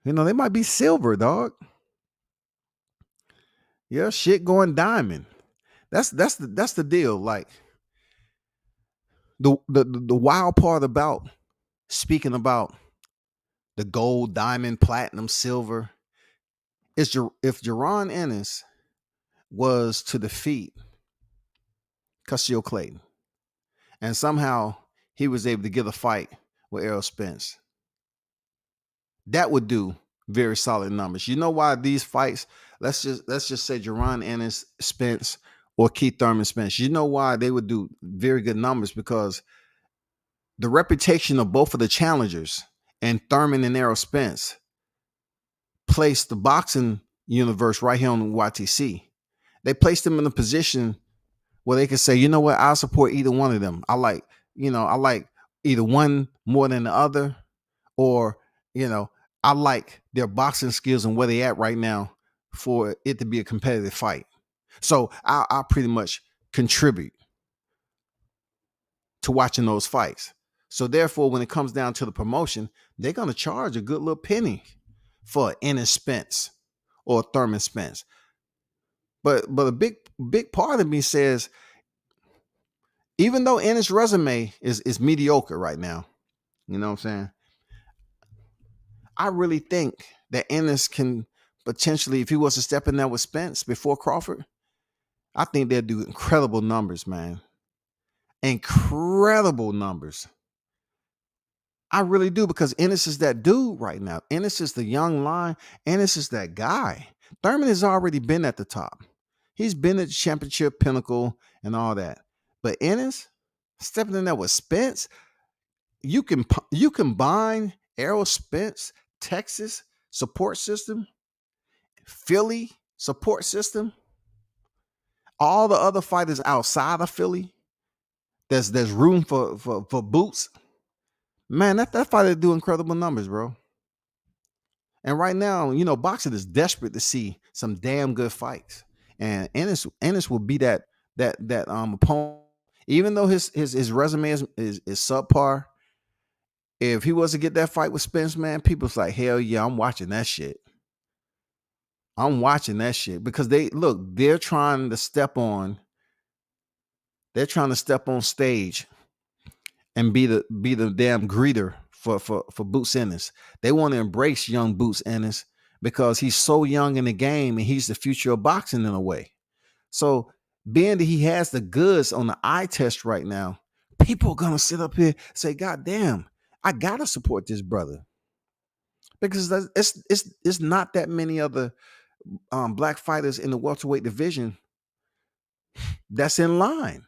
They might be silver, dog. Yeah, shit going diamond. That's the deal. Like the wild part about speaking about the gold, diamond, platinum, silver is if Jaron Ennis was to defeat Cusio Clayton and somehow he was able to get a fight with Errol Spence, that would do very solid numbers. You know why these fights, let's just say Jaron Ennis Spence or Keith Thurman Spence, you know why they would do very good numbers? Because the reputation of both of the challengers and Thurman and Errol Spence placed the boxing universe right here on YTC. They placed them in a position where they could say, you know what, I'll support either one of them. I like either one more than the other, or, I like their boxing skills and where they at right now for it to be a competitive fight. So I'll pretty much contribute to watching those fights. So therefore, when it comes down to the promotion, they're going to charge a good little penny for Ennis Spence or Thurman Spence. But a big part of me says, even though Ennis' resume is mediocre right now, you know what I'm saying? I really think that Ennis can potentially, if he was to step in there with Spence before Crawford, I think they'll do incredible numbers, man. Incredible numbers. I really do, because Ennis is that dude right now. Ennis is the young lion. Ennis is that guy. Thurman has already been at the top. He's been at the championship pinnacle and all that. But Ennis, stepping in there with Spence, you combine Errol Spence, Texas support system, Philly support system, all the other fighters outside of Philly, there's room for boots. Man, that fighter do incredible numbers, bro. And right now, boxing is desperate to see some damn good fights. And Ennis will be that opponent. Even though his resume is subpar, if he was to get that fight with Spence, man, people's like, hell yeah, I'm watching that shit. I'm watching that shit, because they're trying to step on stage and be the damn greeter for Boots Ennis. They want to embrace young Boots Ennis because he's so young in the game and he's the future of boxing in a way. So being that he has the goods on the eye test right now, people are gonna sit up here and say, God damn, I gotta support this brother. Because it's not that many other black fighters in the welterweight division that's in line.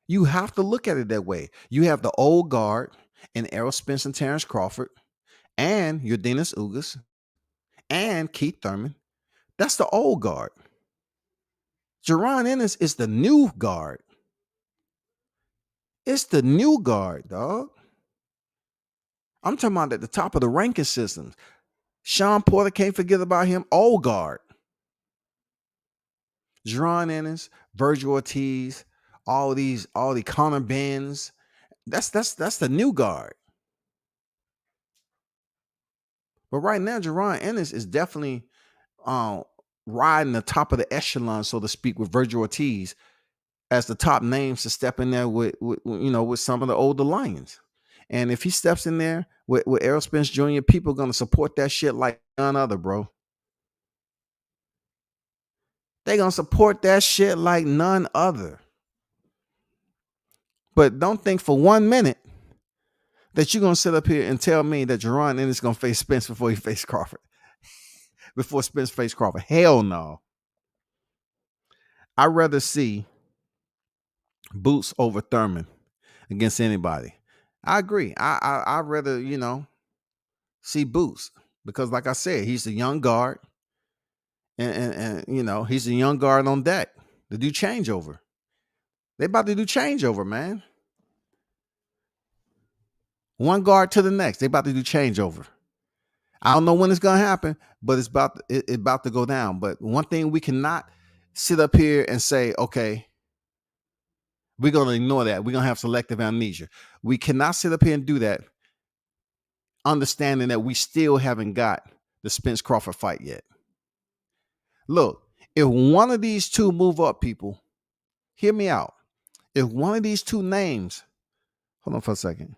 You have to look at it that way. You have the old guard in Errol Spence and Terrence Crawford and your Dennis Ugas and Keith Thurman. That's the old guard. Jerron Ennis is the new guard. It's the new guard, dog. I'm talking about at the top of the ranking systems. Sean Porter, can't forget about him. Old guard. Jerron Ennis, Virgil Ortiz, all the Connor Benz. That's the new guard. But right now, Jerron Ennis is definitely riding the top of the echelon, so to speak, with Virgil Ortiz as the top names to step in there with some of the older Lions. And if he steps in there with Errol Spence Jr., people are going to support that shit like none other, bro. They're going to support that shit like none other. But don't think for 1 minute that you're going to sit up here and tell me that Jerron Ennis is going to face Spence before he faces Crawford. Before Spence faces Crawford. Hell no. I'd rather see Boots over Thurman against anybody. I agree. I'd rather, see Boots because, like I said, he's the young guard. And he's a young guard on deck to do changeover. They about to do changeover, man. One guard to the next. They about to do changeover. I don't know when it's gonna happen, but it's about to go down. But one thing we cannot sit up here and say, okay, we're gonna ignore that. We're gonna have selective amnesia. We cannot sit up here and do that, understanding that we still haven't got the Spence Crawford fight yet. Look, if one of these two move up, people, hear me out. If one of these two names, hold on for a second.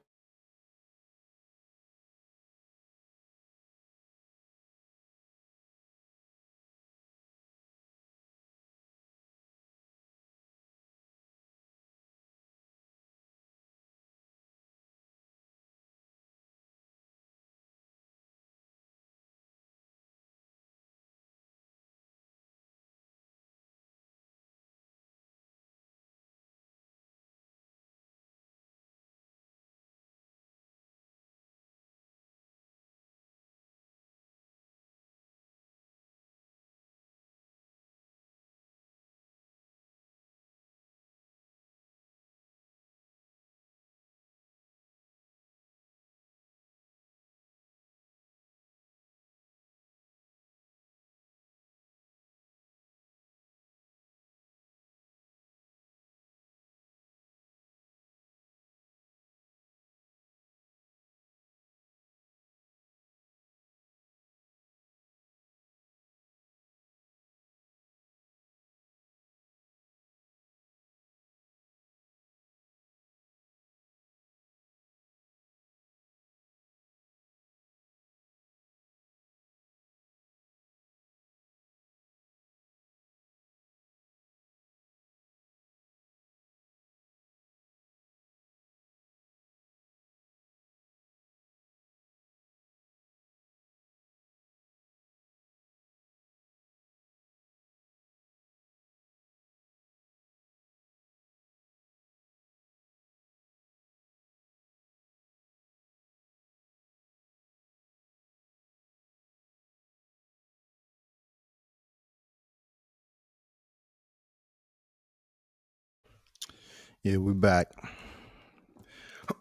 Yeah, we're back.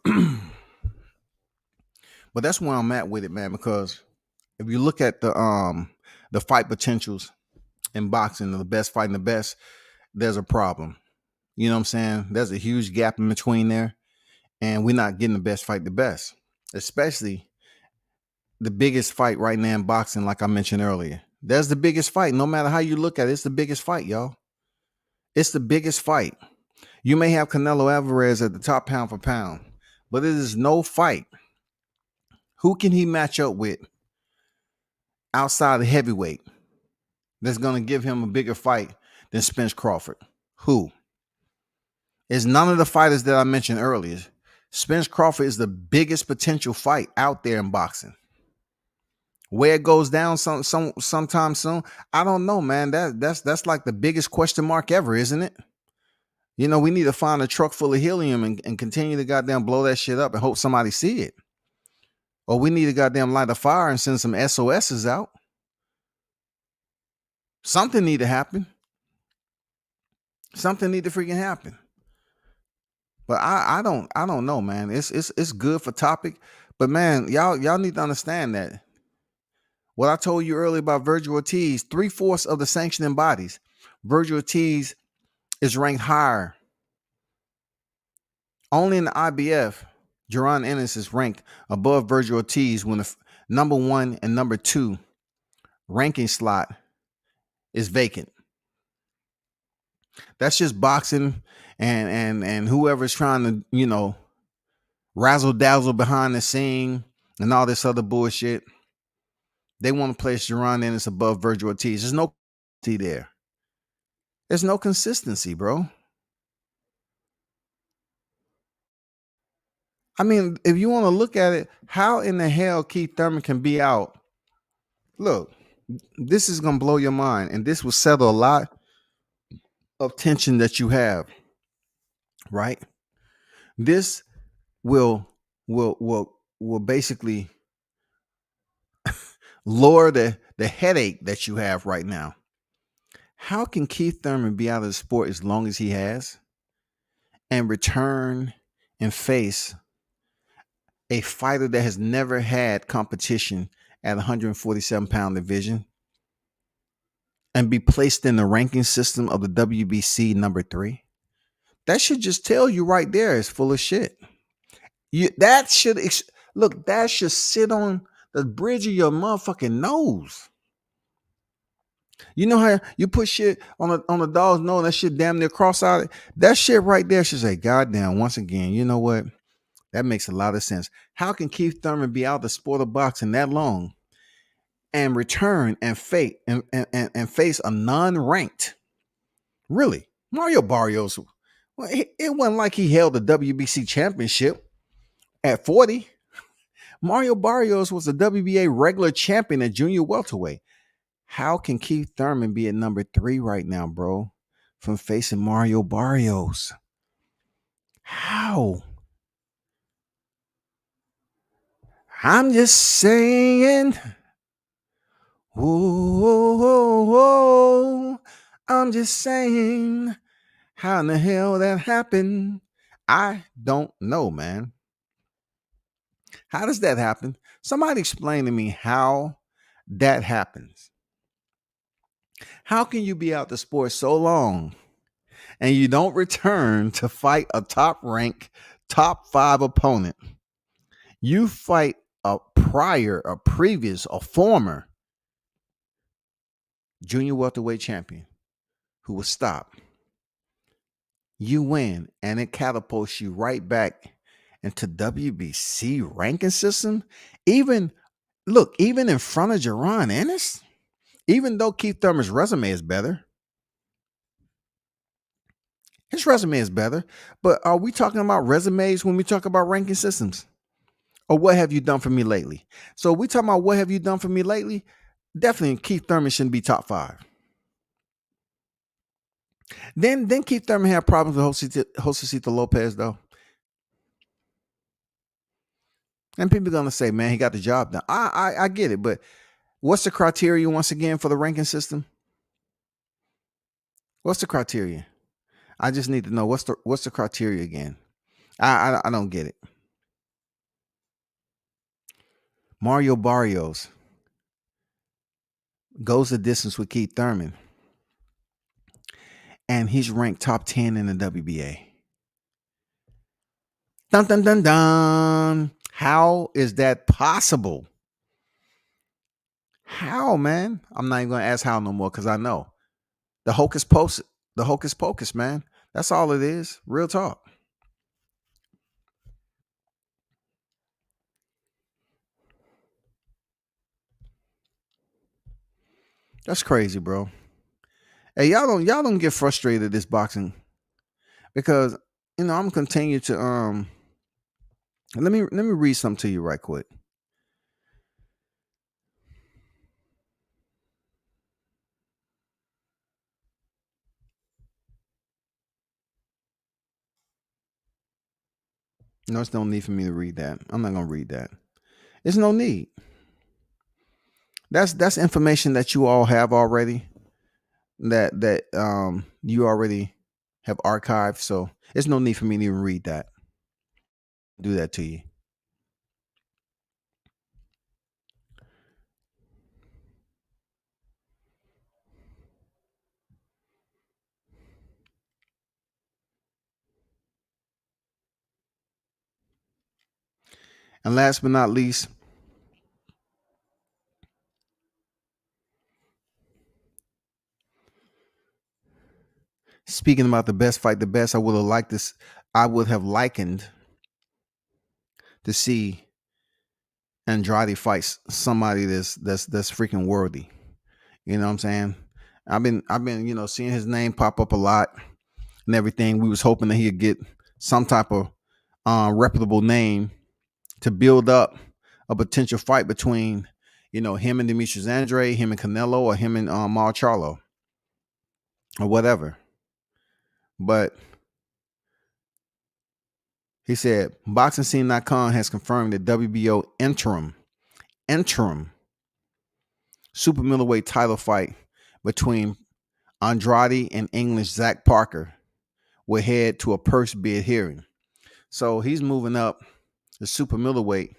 But that's where I'm at with it, man, because if you look at the fight potentials in boxing, the best fighting the best, there's a problem. You know what I'm saying? There's a huge gap in between there, and we're not getting the best fight the best, especially the biggest fight right now in boxing, like I mentioned earlier. There's the biggest fight. No matter how you look at it, it's the biggest fight, y'all. It's the biggest fight. You may have Canelo Alvarez at the top pound for pound, but it is no fight. Who can he match up with outside of heavyweight that's going to give him a bigger fight than Spence Crawford? Who? It's none of the fighters that I mentioned earlier. Spence Crawford is the biggest potential fight out there in boxing. Where it goes down sometime soon, I don't know, man. That's like the biggest question mark ever, isn't it? We need to find a truck full of helium and continue to goddamn blow that shit up and hope somebody see it. Or we need to goddamn light a fire and send some SOSs out. Something need to happen. Something need to freaking happen. But I don't know, man. It's good for topic, but man, y'all need to understand that what I told you earlier about Virgil Ortiz, 3/4 of the sanctioning bodies, Virgil Ortiz is ranked higher. Only in the IBF, Jaron Ennis is ranked above Virgil Ortiz when the number 1 and number 2 ranking slot is vacant. That's just boxing and whoever's trying to, razzle dazzle behind the scene and all this other bullshit. They want to place Jaron Ennis above Virgil Ortiz. There's no consistency there. There's no consistency, bro. I mean, if you want to look at it, how in the hell Keith Thurman can be out? Look, this is going to blow your mind, and this will settle a lot of tension that you have, right? This will basically lower the headache that you have right now. How can Keith Thurman be out of the sport as long as he has and return and face a fighter that has never had competition at 147-pound division and be placed in the ranking system of the WBC number 3? That should just tell you right there it's full of shit. That should sit on the bridge of your motherfucking nose. You know how you put shit on a dog's nose and that shit damn near cross-eyed? That shit right there should say, God damn, once again, you know what? That makes a lot of sense. How can Keith Thurman be out the sport of boxing that long and return and face a non-ranked? Really? Mario Barrios, well, it wasn't like he held the WBC championship at 40. Mario Barrios was the WBA regular champion at junior welterweight. How can Keith Thurman be at number 3 right now, bro, from facing Mario Barrios? How? I'm just saying. Whoa, I'm just saying. How in the hell that happened? I don't know, man. How does that happen? Somebody explain to me how that happens. How can you be out the sport so long and you don't return to fight a top rank, top 5 opponent? You fight a former junior welterweight champion who was stopped. You win, and it catapults you right back into WBC ranking system. Even in front of Jaron Ennis, even though Keith Thurman's resume is better. His resume is better, but are we talking about resumes when we talk about ranking systems? Or what have you done for me lately? So we talking about what have you done for me lately? Definitely Keith Thurman shouldn't be top 5. Then Keith Thurman had problems with Josecito Lopez, though. And people are gonna say, man, he got the job done. I get it, but what's the criteria once again for the ranking system? What's the criteria? I just need to know what's the criteria again. I don't get it. Mario Barrios goes the distance with Keith Thurman, and he's ranked top 10 in the WBA. Dun dun dun dun. How is that possible? How, man? I'm not even gonna ask how no more because I know. The hocus pocus, man. That's all it is. Real talk. That's crazy, bro. Hey, y'all don't get frustrated at this boxing because I'm gonna continue to let me read something to you right quick. No, there's no need for me to read that. I'm not gonna read that. There's no need. That's information that you all have already. That you already have archived. So there's no need for me to even read that. Do that to you. And last but not least, speaking about the best fight, the best, I would have likened to see Andrade fights somebody that's freaking worthy. You know what I'm saying? I've been seeing his name pop up a lot and everything. We was hoping that he'd get some type of reputable name to build up a potential fight between him and Demetrius Andre, him and Canelo, or him and Mar Charlo, or whatever. But he said BoxingScene.com has confirmed that WBO interim super middleweight title fight between Andrade and English Zach Parker will head to a purse bid hearing. So he's moving up the super middleweight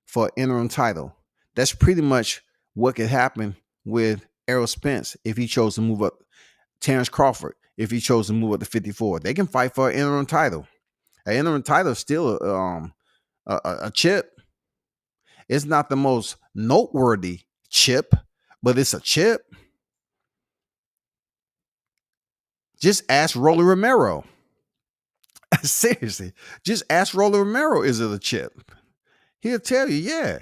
for an interim title. That's pretty much what could happen with Errol Spence if he chose to move up. Terrence Crawford, if he chose to move up to 54, they can fight for an interim title. An interim title is still a chip. It's not the most noteworthy chip, but it's a chip. Just ask Rolly Romero. Seriously, just ask Rolly Romero, is it a chip? He'll tell you, yeah.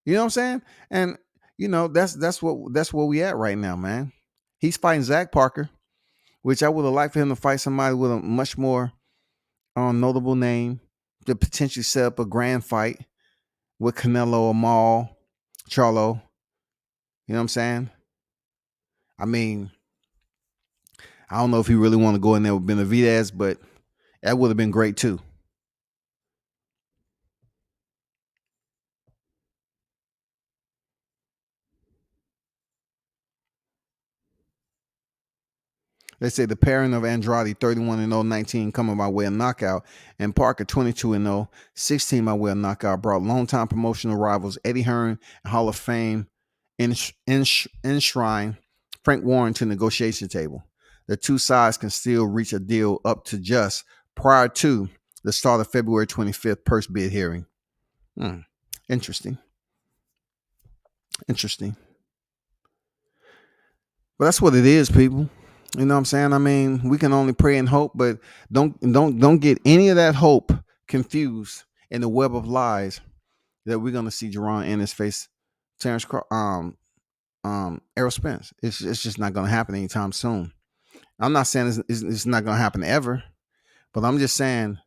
You know what I'm saying? And that's where we at right now, man. He's fighting Zach Parker, which I would have liked for him to fight somebody with a much more notable name to potentially set up a grand fight with Canelo or Mal Charlo. You know what I'm saying? I mean, I don't know if he really want to go in there with Benavidez, but that would have been great too. They say the pairing of Andrade 31-0, coming by way of knockout, and Parker 22-0, 16 by way of knockout, brought longtime promotional rivals Eddie Hearn and Hall of Fame enshrine Frank Warren to negotiation table. The two sides can still reach a deal up to just prior to the start of February 25th purse bid hearing. Interesting. But that's what it is, people. You know what I'm saying? I mean, we can only pray and hope, but don't get any of that hope confused in the web of lies that we're gonna see Jerron Ennis face Terrence Errol Spence. It's just not gonna happen anytime soon. I'm not saying it's not gonna happen ever, but I'm just saying,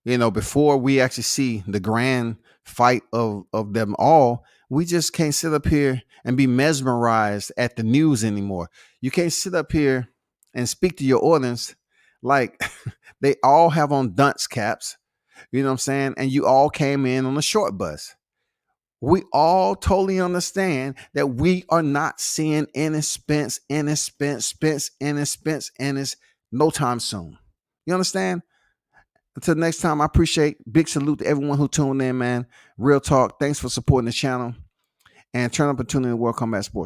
before we actually see the grand fight of them all, we just can't sit up here and be mesmerized at the news anymore. You can't sit up here and speak to your audience like they all have on dunce caps, you know what I'm saying? And you all came in on a short bus. We all totally understand that we are not seeing Spence no time soon. You understand? Until next time, I appreciate. Big salute to everyone who tuned in, man. Real talk. Thanks for supporting the channel. And turn up and tune in to World Combat Sports.